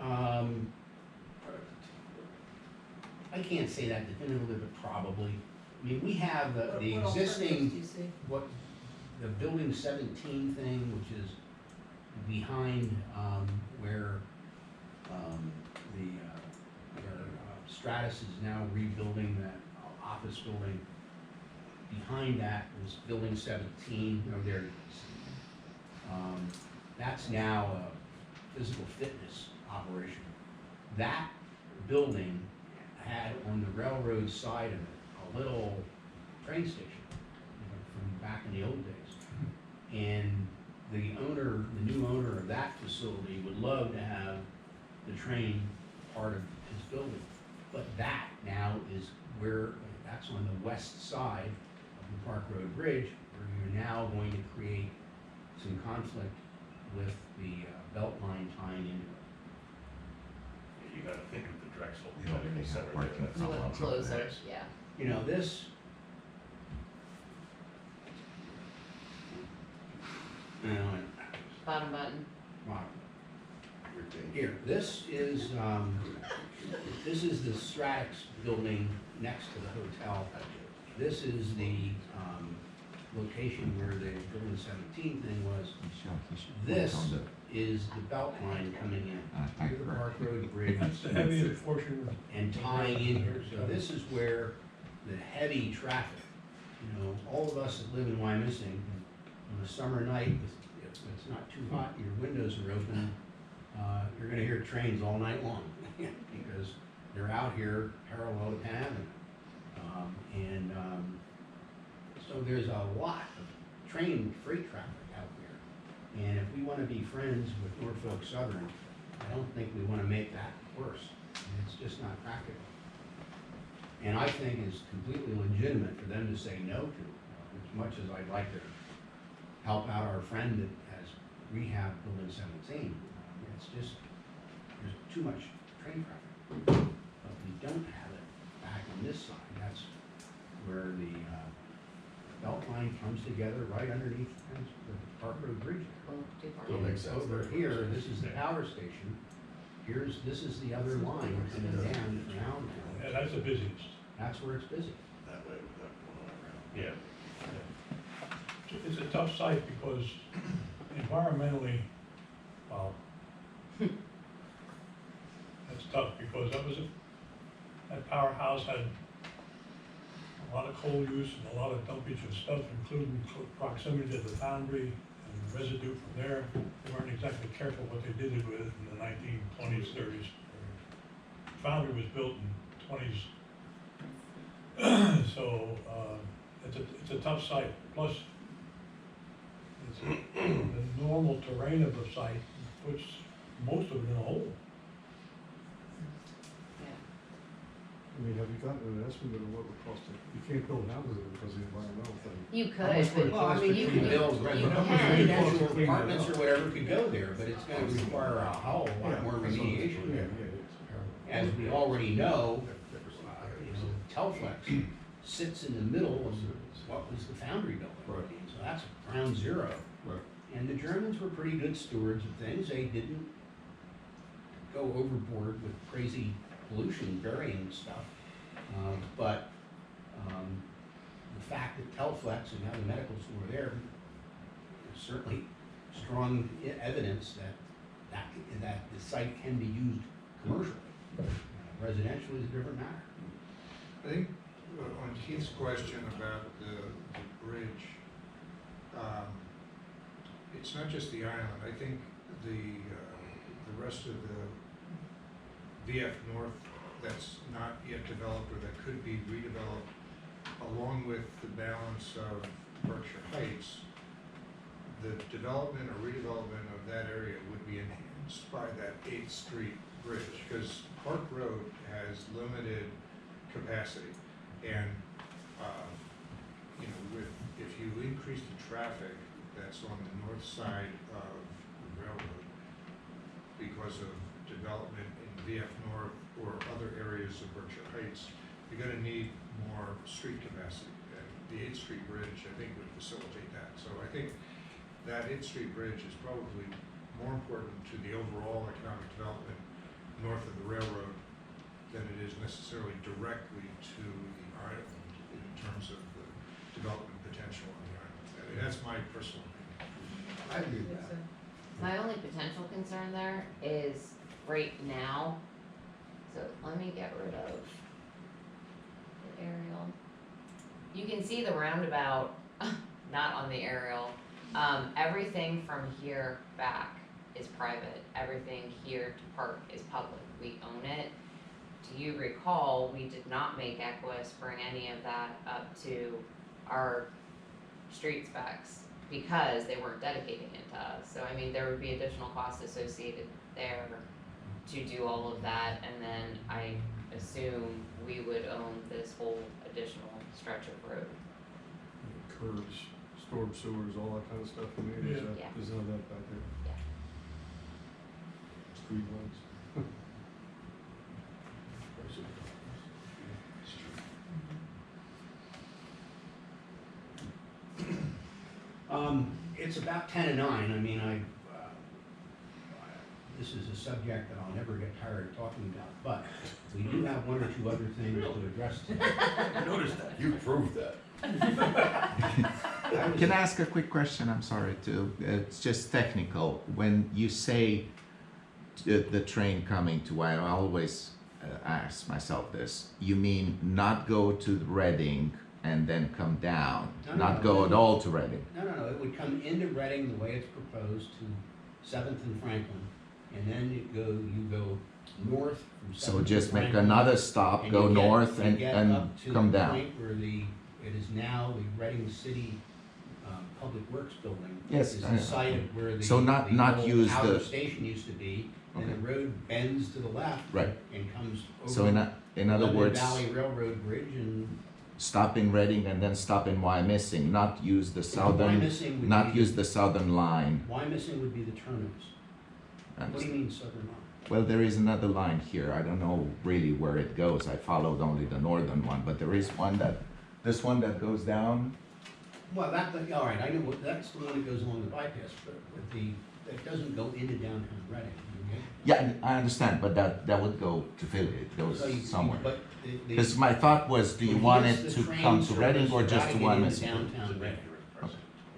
Wyomissing? I can't say that definitively, but probably. I mean, we have the What alternatives existing, do you see? the building 17 thing, which is behind, where, Stratus is now rebuilding that office building. Behind that was building 17, there it is. That's now a physical fitness operation. That building had on the railroad side of it a little train station, from back in the old days. And the owner, the new owner of that facility would love to have the train part of his building. But that now is where, that's on the west side of the Park Road Bridge, where you're now going to create some conflict with the belt line tying into it. You gotta think of the Drexel Yeah, Medical they have Center there, parking. that's A a little lot of closer, place. yeah. You know, this, you know, Bottom button. wow. Here, this is the Stratix building next to the hotel. This is the, location where the building 17 thing was. This is the belt line coming in through the Park Road Bridge That's the heaviest portion. and tying in here. So this is where the heavy traffic, all of us that live in Wyomissing, on a summer night, if it's not too hot and your windows are open, you're gonna hear trains all night long, because they're out here parallel to Penn Avenue. So there's a lot of train freight traffic out there. And if we wanna be friends with Norfolk Southern, I don't think we wanna make that worse. It's just not practical. And I think it's completely legitimate for them to say no to, as much as I'd like to help out our friend that has rehab building 17. It's just, there's too much train traffic. But we don't have it back on this side. That's where the belt line comes together right underneath the Park Road Bridge. Still makes sense. Over here, this is the power station. This is the other line coming down from Allentown. Yeah, that's the busiest. That's where it's busy. That way without going around. Yeah. It's a tough site because environmentally, well, that's tough because that powerhouse had a lot of coal use and a lot of dumpage of stuff, including proximity to the foundry and residue from there. They weren't exactly careful what they did with it in the 1920s, 30s. Foundry was built in 20s. So it's a tough site. Plus, the normal terrain of the site puts most of it in a hole. I mean, have you gotten an estimate of what it would cost to, you can't build houses because of the environmental thing. You How much would could, it but cost to you You clean can it? build residential Clean it apartments or up. whatever could go there, but it's gonna require a whole lot Yeah, more that's what I'm- remediation. Yeah, As we already know, Telflex sits in the middle of what was the foundry building. Right. So that's ground zero. Right. And the Germans were pretty good stewards of things. They didn't go overboard with crazy pollution, burying stuff. But the fact that Telflex and now the medical store there is certainly strong evidence that the site can be used commercially. Residential is a different matter. I think on Keith's question about the bridge, it's not just the island. I think the rest of the VF North that's not yet developed or that could be redeveloped, along with the balance of Berkshire Heights, the development or redevelopment of that area would be enhanced by that 8th Street bridge, because Park Road has limited capacity. And, if you increase the traffic that's on the north side of the railroad because of development in VF North or other areas of Berkshire Heights, you're gonna need more street capacity. And the 8th Street Bridge, I think, would facilitate that. So I think that 8th Street Bridge is probably more important to the overall economic development north of the railroad than it is necessarily directly to the island in terms of the development potential on the island. I mean, that's my personal opinion. I agree with that. My only potential concern there is right now, so let me get rid of the aerial. You can see the roundabout, not on the aerial. Everything from here back is private. Everything here to park is public. We own it. Do you recall, we did not make Equus bring any of that up to our street specs because they weren't dedicating it to us. So I mean, there would be additional costs associated there to do all of that, and then I assume we would own this whole additional stretch of road. Curbs, storm sewers, all that kind of stuff, I mean, is that, Yeah. is none of that back there? Yeah. Street lights. It's about 10 to 9. I mean, this is a subject that I'll never get tired of talking about, but we do have one or two other things to address today. I noticed that. You proved that. Can I ask a quick question? I'm sorry to, it's just technical. When you say the train coming to, I always ask myself this, you mean not go to Reading and then come down, No, not no, go no. at all to Reading? No, it would come into Reading the way it's proposed to 7th and Franklin, and then you go north from 7th So and just make Franklin, another stop, and go you get- north you and get come up to the down. point where it is now the Reading City Public Works Building. Yes, Is I- the site of where the So not old use outer the- station used to be, and Okay. the road bends to the left. Right. And comes over. So in other Lebanon words, Valley Railroad Bridge and. stop in Reading and then stop in Wyomissing, not use the southern, Wyomissing would not be- use the southern line. Wyomissing would be the terminus. What do you mean southern line? Well, there is another line here. I don't know really where it goes. I followed only the northern one, but there is one this one that goes down. Well, all right, I know, that's the one that goes along the bypass, but that doesn't go into downtown Reading, okay? Yeah, I understand, but that would go to Philly. It So goes you- somewhere. But the. Because my thought was, do you want it to come to Reading or just to Wyomissing? Downtown Reading,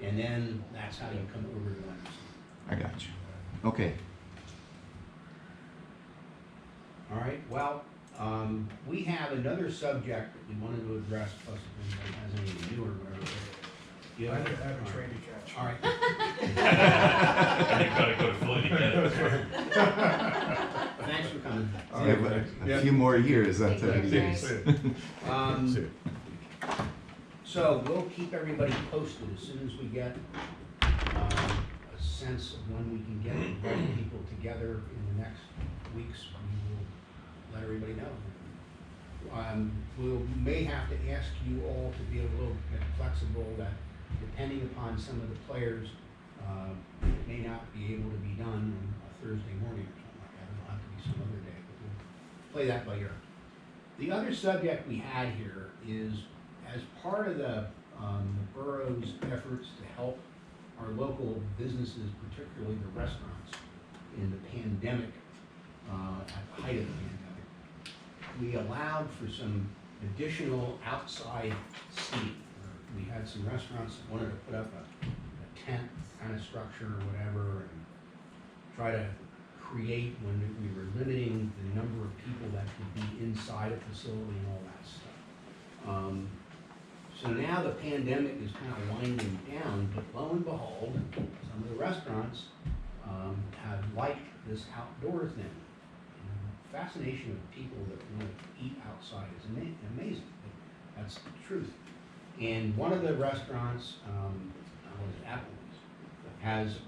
and then that's how you come over to Wyomissing. I got you. Okay. All right, well, we have another subject that we wanted to address, plus if anybody has anything new or whatever. You I have- have a all right. train to catch. All right. You gotta go to Philly to get it. Thanks for coming. All Yeah, right, but thanks. a few more years until Thank it you. is. See it. Um, See it. So we'll keep everybody posted as soon as we get a sense of when we can get the right people together in the next weeks. We will let everybody know. We may have to ask you all to be a little bit flexible, that depending upon some of the players, it may not be able to be done on a Thursday morning or something like that. It'll have to be some other day, but we'll play that by ear. The other subject we had here is, as part of the borough's efforts to help our local businesses, particularly the restaurants, in the pandemic, at the height of the pandemic, we allowed for some additional outside seating. We had some restaurants that wanted to put up a tent kind of structure or whatever, and try to create, when we were limiting the number of people that could be inside a facility and all that stuff. So now the pandemic is kind of winding down, but lo and behold, some of the restaurants have liked this outdoor thing. Fascination of people that want to eat outside is amazing. That's the truth. And one of the restaurants, was Applebee's, has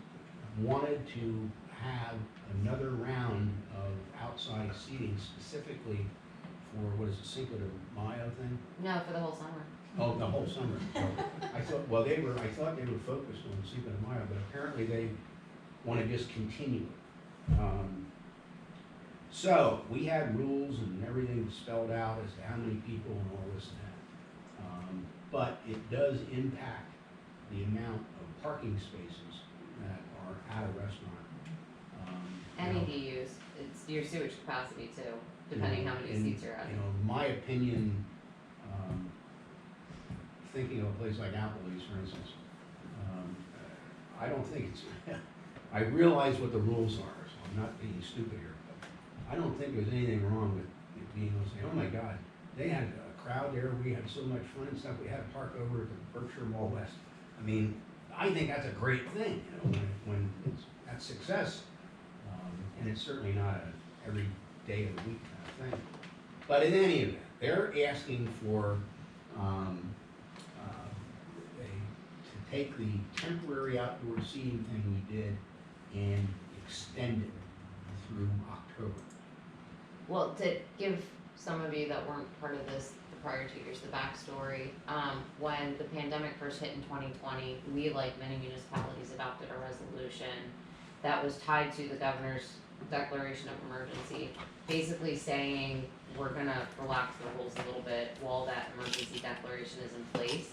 wanted to have another round of outside seating specifically for, what is it, Cinco de Mayo thing? No, for the whole summer. Oh, the whole summer. So I thought, I thought they were focused on Cinco de Mayo, but apparently they want to just continue it. So we had rules and everything spelled out as to how many people and all this and that. But it does impact the amount of parking spaces that are at a restaurant. And you know, EDUs, it's your sewage capacity too, depending how many and, seats you're at. You know, my opinion, thinking of a place like Applebee's, for instance, I don't think it's, I realize what the rules are, so I'm not being stupid here, but I don't think there's anything wrong with it being able to say, oh my God, they had a crowd there, we had so much fun and stuff, we had to park over at the Berkshire Mall West. I mean, I think that's a great thing, you know, when it's that success. And it's certainly not a every day of the week kind of thing. But in any event, they're asking for to take the temporary outdoor seating thing we did and extend it through October. Well, to give some of you that weren't part of this the prior 2 years, the backstory, when the pandemic first hit in 2020, we, like many municipalities, adopted a resolution that was tied to the governor's declaration of emergency, basically saying we're gonna relax the rules a little bit while that emergency declaration is in place.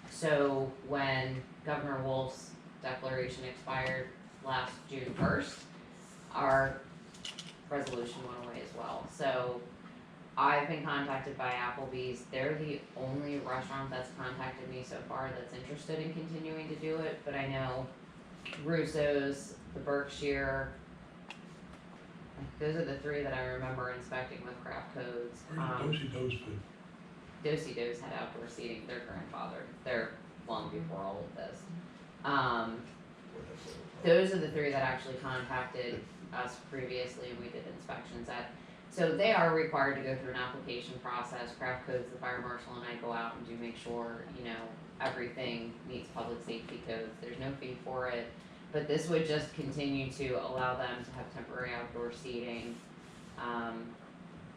So when Governor Wolf's declaration expired last June 1st, our resolution went away as well. So I've been contacted by Applebee's. They're the only restaurant that's contacted me so far that's interested in continuing to do it, but I know Russo's, the Berkshire, those are the three that I remember inspecting with craft codes. Do-si-dos food. Do-si-dos had outdoor seating, they're grandfathered, they're long before all of this. Those are the three that actually contacted us previously and we did inspections at. So they are required to go through an application process, craft codes, the fire marshal and I go out and do make sure, you know, everything meets public safety codes, there's no fee for it. But this would just continue to allow them to have temporary outdoor seating,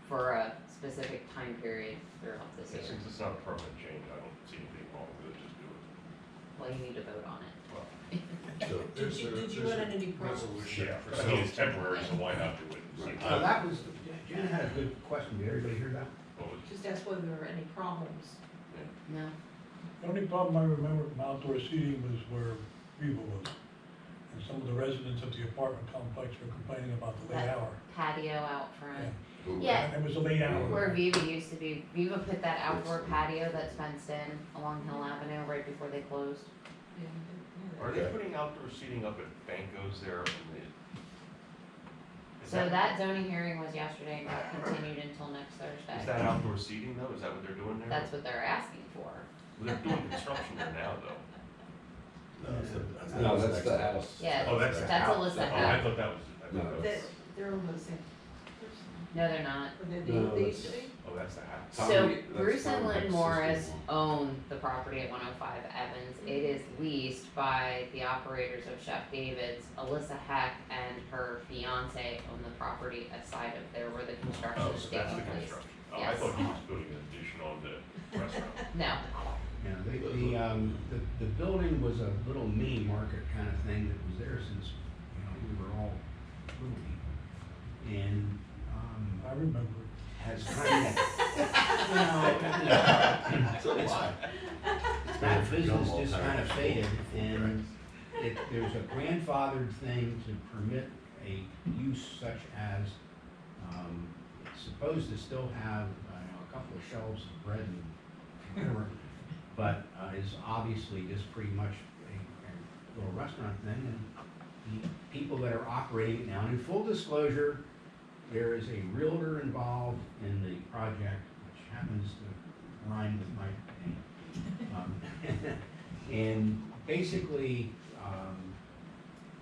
for a specific time period throughout this year. Since it's not a permanent change, I don't see anything wrong with it, just do it. Well, you need to vote on it. Well, Did you run into any problems? Resolution. yeah, I mean, it's temporary, so why not do it? That was, Janet had a good question, did everybody hear that? Well, it's- Just ask whether there were any problems. No? The only problem I remember from outdoor seating was where Viva was. And some of the residents of the apartment complex were complaining about the late That hour. patio out front. Ooh. Yeah. And it was a late hour. Where Viva used to be, Viva put that outdoor patio that's fenced in along Hill Avenue right before they closed. Are they putting outdoor seating up at Banco's there? So that zoning hearing was yesterday and got continued until next Is Thursday. that outdoor seating though? Is that what they're doing there? That's what they're asking for. Well, they're doing construction there now though. No, that's the house. Yeah, Oh, that's the house. Alyssa Oh, I Heck. thought that was, I No, thought that was, They're on the same person. No, they're not. Or they No, they used to that's- be? oh, that's the house. Tom- So that's Bruce and Tom Lynn Heck's Morris sister-in-law. own the property at 105 Evans. It is leased by the operators of Chef David's. Alyssa Heck and her fiance own the property aside of there where the construction Oh, is so that's taking the place. construction. Oh, I Yes. thought he was building an addition on the restaurant. No, Yeah, the building was a little mini market kind of thing that was there since, you know, we were all little people. And, I remember. has kind of, you So do I. that business just kind of faded, and there's a grandfathered thing to permit a use such as, it's supposed to still have, a couple of shelves of bread and whatever, but is obviously just pretty much a little restaurant thing, and the people that are operating it now, and in full disclosure, there is a realtor involved in the project, which happens to rhyme with my name. And basically,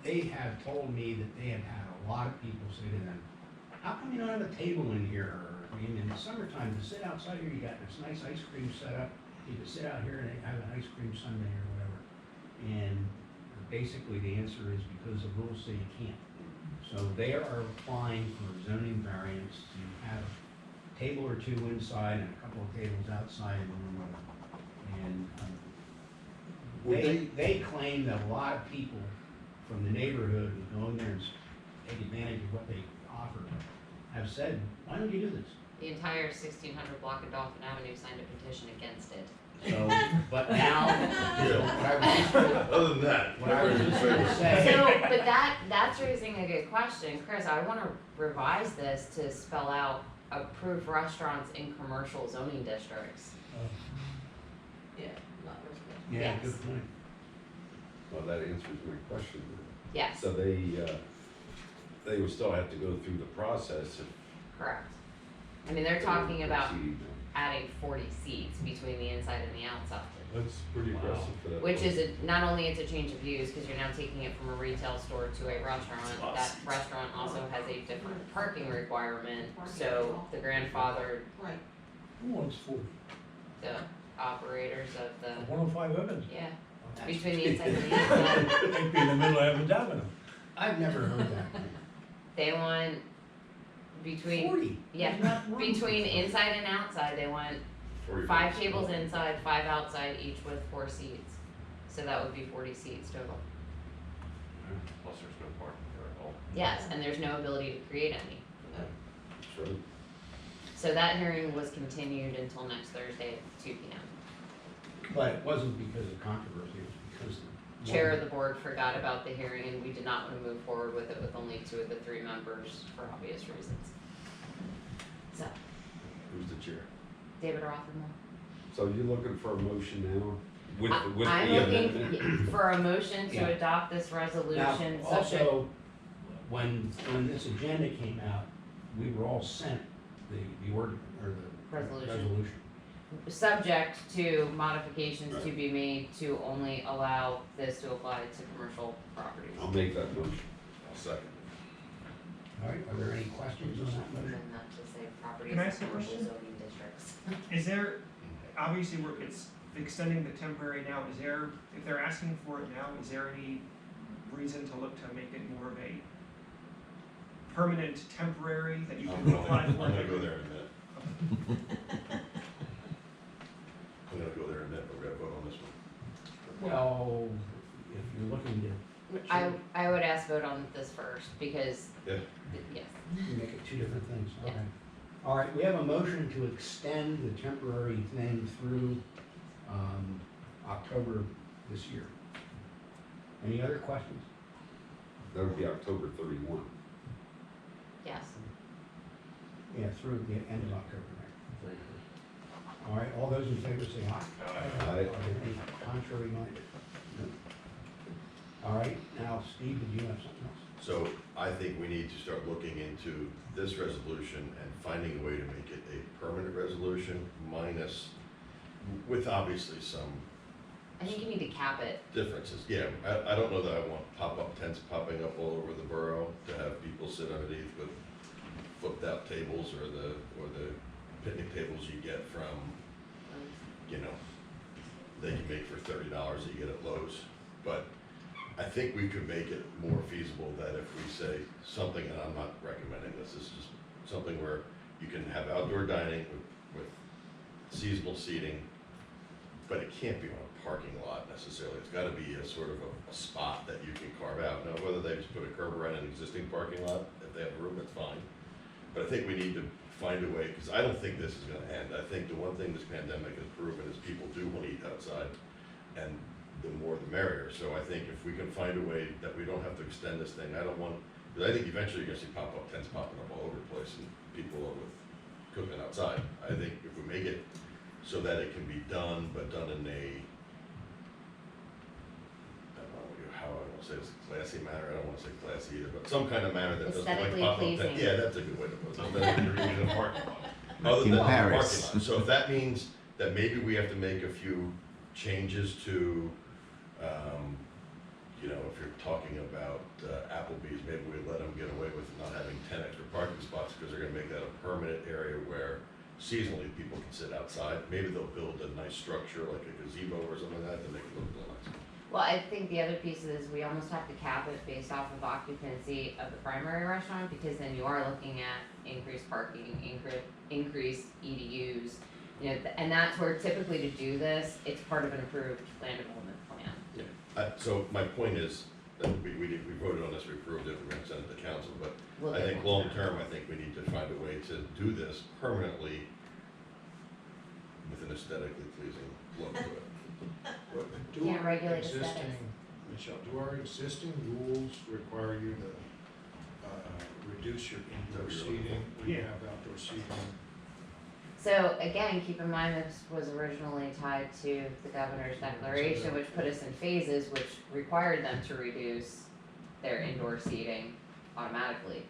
they have told me that they have had a lot of people say to them, how come you don't have a table in here? I mean, in the summertime, to sit outside here, you got this nice ice cream set up, you can sit out here and have an ice cream sundae or whatever. And basically, the answer is because the rules say you can't. So they are applying for zoning variance to have a table or two inside and a couple of tables outside in the room. And they claim that a lot of people from the neighborhood who go in there and take advantage of what they offer have said, why don't you do this? The entire 1600 block of Dolphin Avenue signed a petition against it. So, but now, so what I was just Other than that. what I was just going to say. So, but that's raising a good question, Chris. I want to revise this to spell out approved restaurants in commercial zoning districts. Yeah, not residential. Yeah, Yes. good point. Well, that answers my question. Yes, So they would still have to go through the process of. correct. I mean, they're talking about proceeding. adding 40 seats between the inside and the outside. That's pretty aggressive for that. Which is not only it's a change of use, because you're now taking it from a retail store to a restaurant. That restaurant also has a different parking requirement, so the grandfather, Right. Who wants 40? the operators of the, 105 Evans? yeah, between the inside and the outside. They'd be in the middle of Evans Avenue. I've never heard that. They want between, 40. yeah, There's not room between for inside and outside, they want 5 tables inside, 5 outside, each with 4 seats. So that would be 40 seats total. Plus there's no parking there at all. Yes, and there's no ability to create any. Sure. So that hearing was continued until next Thursday at 2 p.m. But it wasn't because of controversy, it was because the. Chair of the board forgot about the hearing and we did not want to move forward with it with only 2 of the 3 members for obvious reasons. So, Who's the chair? David Rothermore. So you're looking for a motion now with the I'm amendment? looking for a motion Yeah. to adopt this Now, resolution subject, also, when this agenda came out, we were all sent the word, or the resolution. subject to modifications to be made to only allow this to apply to commercial properties. I'll make that motion. I'll second. All right, are there any questions on that And motion? then not to say properties Can I in ask a commercial question? zoning districts. Is there, obviously, it's extending the temporary now, if they're asking for it now, is there any reason to look to make it more of a permanent temporary that you can apply I'm for? gonna go there in a minute. I'm gonna go there in a minute, but we're gonna vote on this one. Well, if you're looking to I would ask vote on this first because, Yeah. yes. make it 2 different things, Yeah. okay. All right, we have a motion to extend the temporary thing through, October this year. Any other questions? That would be October 31. Yes. Yeah, through the end of October, right? All right, all those in favor say aye. Aye. Are there any contrary minded? No. All right, now, Steve, did you have something else? So I think we need to start looking into this resolution and finding a way to make it a permanent resolution minus, with obviously some I think you need to cap it. differences. Yeah, I don't know that I want pop-up tents popping up all over the borough to have people sit underneath with flipped out tables or the picnic tables you get from, you know, they can make for $30 that you get at Lowe's. But I think we could make it more feasible that if we say something, and I'm not recommending this is just something where you can have outdoor dining with seasonal seating, but it can't be on a parking lot necessarily. It's gotta be a sort of a spot that you can carve out. Now, whether they just put a curb around an existing parking lot, if they have room, that's fine. But I think we need to find a way, because I don't think this is gonna end. I think the one thing this pandemic has proven is people do wanna eat outside, and the more the merrier. So I think if we can find a way that we don't have to extend this thing, I don't want, because I think eventually you're gonna see pop-up tents popping up all over the place and people are with cooking outside. I think if we make it so that it can be done, but done in a, I don't know how I want to say this, classy manner, I don't want to say classy either, but some kind of manner that doesn't like Aesthetically pop-up tent. pleasing. Yeah, that's a good way to put it, other than you're using a parking lot. Other In than a parking lot. Paris. So if that means that maybe we have to make a few changes to, you know, if you're talking about Applebee's, maybe we let them get away with not having 10 extra parking spots because they're gonna make that a permanent area where seasonally people can sit outside. Maybe they'll build a nice structure like a gazebo or something like that to make it look real nice. Well, I think the other piece is we almost have to cap it based off of occupancy of the primary restaurant, because then you are looking at increased parking, increased EDUs. You know, and that's where typically to do this, it's part of an approved land development plan. So my point is, that we voted on this, we approved it, we're gonna send it to council, but We'll I get think more long term, I think we need to find a way to do this permanently with an aesthetically pleasing look to it. But do Can't our regulate existing- aesthetics. Michelle, do our existing rules require you to reduce your indoor Is that what you're seating when you Yeah. have outdoor seating? So again, keep in mind this was originally tied to the governor's declaration, which put us in phases, which required them to reduce their indoor seating automatically.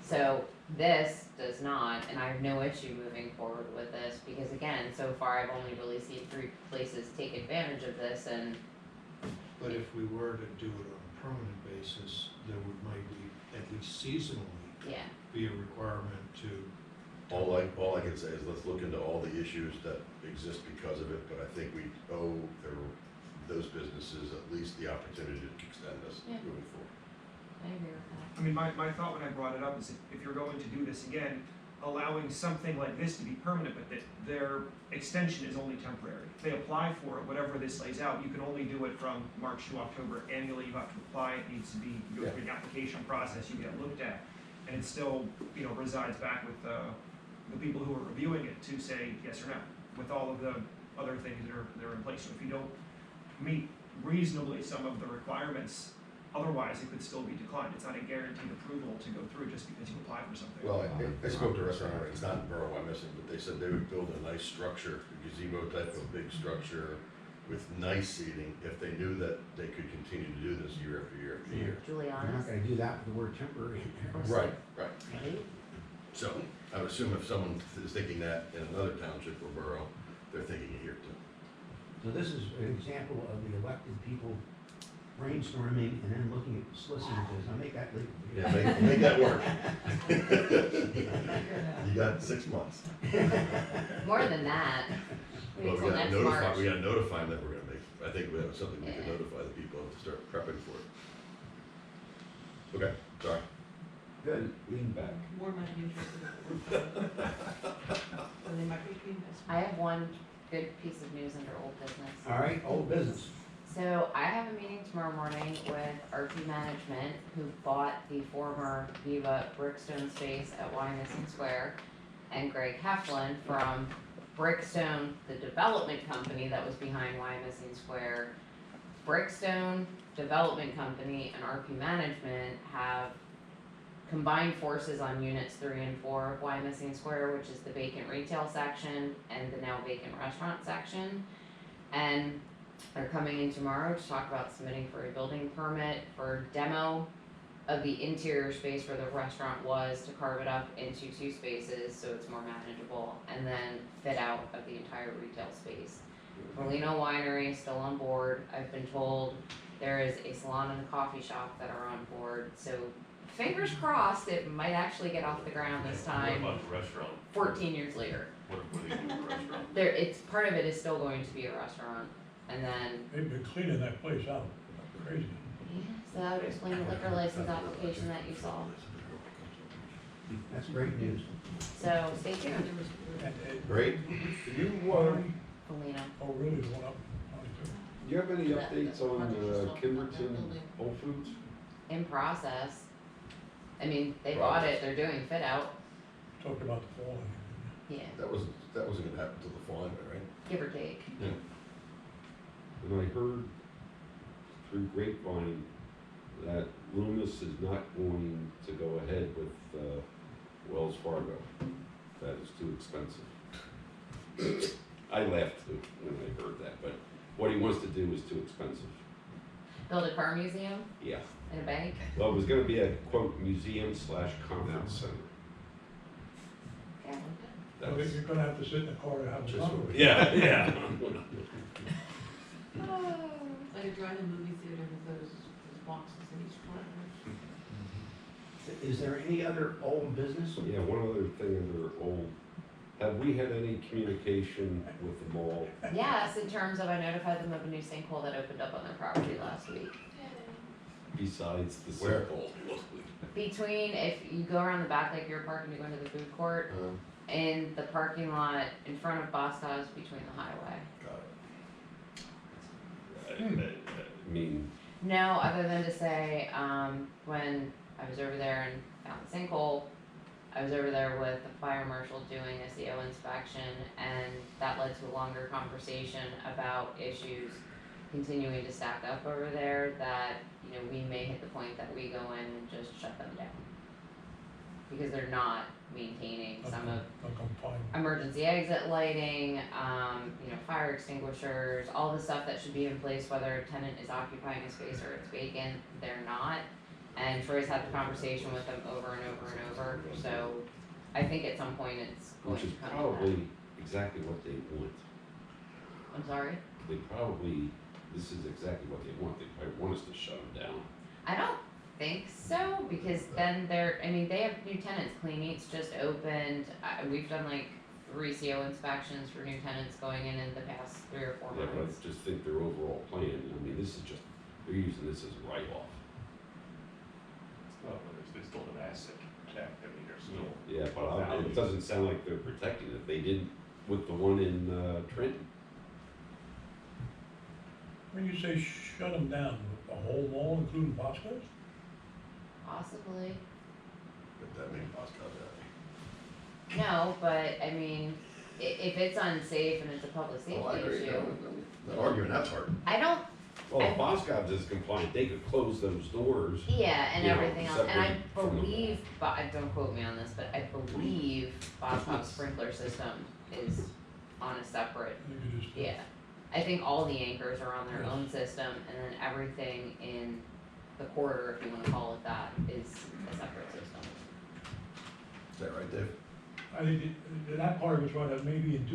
So this does not, and I have no issue moving forward with this, because again, so far I've only really seen 3 places take advantage of this, and But if we were to do it on a permanent basis, there would maybe, at least seasonally, yeah. be a requirement to. All I can say is let's look into all the issues that exist because of it, but I think we owe those businesses at least the opportunity to extend this Yeah. moving forward. I agree with that. I mean, my thought when I brought it up is if you're going to do this again, allowing something like this to be permanent, but that their extension is only temporary. If they apply for it, whatever this lays out, you can only do it from March to October annually, you have to apply, it needs to be, you go through an application process, you get looked at, and it still, you know, resides back with the people who are reviewing it to say yes or no, with all of the other things that are in place. So if you don't meet reasonably some of the requirements, otherwise it could still be declined. It's not a guaranteed approval to go through just because you apply for something. Well, I spoke to a restaurant owner, it's not in Borough Wyomissing, but they said they would build a nice structure, a gazebo type of big structure with nice seating if they knew that they could continue to do this year after year after year. You're not Juliana's. gonna do that with the word temporary in there. Right, right. Right? So I would assume if someone is thinking that in another township or borough, they're thinking it here too. So this is an example of the elected people brainstorming and then looking at the solicitor and says, I'll make that legal. Yeah, make that work. You got 6 months. More than that. We Well, until next March. we gotta notify them that we're gonna make, I think we have something we can notify the people to start prepping for it. Okay, sorry. Good. Lean back. More might be interested in it. So they might be invested. I have one good piece of news under old business. All right, old business. So I have a meeting tomorrow morning with RP Management, who bought the former Viva Brickstone space at Wyomissing Square, and Greg Heflin from Brickstone, the development company that was behind Wyomissing Square. Brickstone Development Company and RP Management have combined forces on units 3 and 4 of Wyomissing Square, which is the vacant retail section and the now vacant restaurant section. And they're coming in tomorrow to talk about submitting for a building permit for demo of the interior space where the restaurant was, to carve it up into 2 spaces so it's more manageable, and then fit out of the entire retail space. Molino Winery is still on board. I've been told there is a salon and a coffee shop that are on board, so fingers crossed it might actually get off the ground this time, What about the restaurant? 14 years later. What do they do with the restaurant? There, it's, part of it is still going to be a restaurant, and then, They've been cleaning that place out, crazy. so that would explain the liquor license application that you saw. That's great news. So stay tuned, Great. You, Polina. Oh, really, the one up? do you have any updates on Kimberton Whole Foods? In process. I mean, they bought it, they're doing fit out, Talked about the fall. yeah, That wasn't gonna happen till the fall anyway, right? give or take. And I heard through grapevine that Loomis is not going to go ahead with Wells Fargo. That is too expensive. I laughed too when I heard that, but what he wants to do is too expensive. Build a car museum Yeah. and a bank. Well, it was gonna be a quote museum / conference center. Okay. Well, you're gonna have to sit in the car to have a Just- conversation. Yeah. Like a drive-in movie theater with those boxes in each corner. Is there any other old business? Yeah, one other thing under old, have we had any communication with the mall? Yes, in terms of I notified them of a new sinkhole that opened up on their property last week. Besides the Where? circle? Between, if you go around the back like you're parking to go into the food court, in the parking lot in front of Boscov's between the highway. I mean, No, other than to say, when I was over there and found the sinkhole, I was over there with the fire marshal doing a CO inspection, and that led to a longer conversation about issues continuing to stack up over there that, you know, we may hit the point that we go in and just shut them down. Because they're not maintaining some of emergency exit lighting, you know, fire extinguishers, all the stuff that should be in place, whether a tenant is occupying a space or it's vacant, they're not. And Troy's had the conversation with them over and over and over, so I think at some point it's going which to is come to probably exactly what they want. that. I'm sorry? This is exactly what they want. They probably want us to shut them down. I don't think so, because then they have new tenants, Clean Eats just opened, we've done like 3 CO inspections for new tenants going in the past 3 or 4 Yeah, but months. I just think their overall plan, I mean, this is just, they're using this as a write-off. No, but it's still an asset check, I mean, they're still. Yeah, but it doesn't sound like they're protecting it. They didn't with the one in Trenton. When you say shut them down, the whole mall, including Bosco's? Possibly. But that made Bosco that. No, but I mean, if it's unsafe and it's a public safety issue, Not arguing that part. I don't, Well, if Boscov's is compliant, they could close those doors. yeah, and You know, everything else, and I separate from the believe, but don't quote me on this, but I believe Boscov's sprinkler system is on a separate, You could just- yeah. I think all the anchors are on their Yes. own system, and then everything in the quarter, if you wanna call it that, is a separate system. Is that right, Dave? I think that part of it's right, maybe in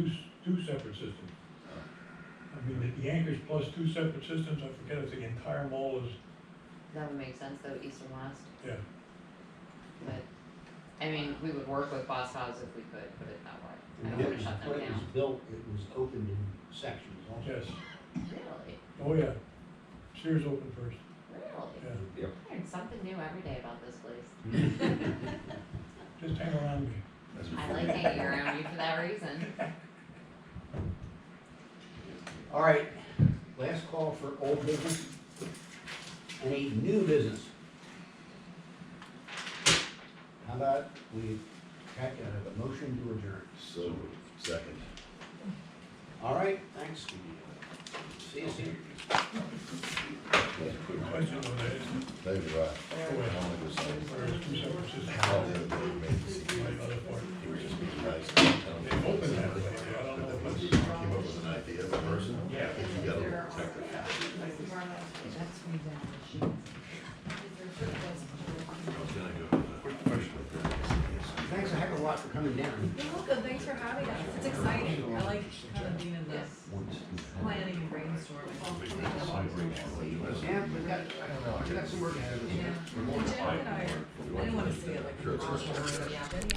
two separate systems. I mean, the anchors plus 2 separate systems, I forget if the entire mall is, That would make sense though, east and west, yeah. but, I mean, we would work with Boscov's if we could, put it that way. I don't When wanna shut them it was down. built, it was opened in sections also. Yes, Really? oh yeah, Sears opened first, Really? yeah, I learn something new every day about this place. just hang around me. I like hanging around you for that reason. All right, last call for old business. Any new business? How about we have a motion to adjourn? So, second. All right, thanks. See you soon. Quick question on that, David, right. oh, wait, there's 2 separate systems. How the other day made it seem My other part. he was just being nice. telling They me opened that something, way, I don't know but if then it's. when he came up with an idea of a person, I think you gotta protect it. I was gonna go with a question. Thanks a heck of a lot for coming down. You're welcome, thanks for having us, it's exciting, I like kind of being in this planning and brainstorming. Yeah, we got some work ahead of us. Yeah, Jen and I didn't wanna see it like. Sure, it's- Yeah, then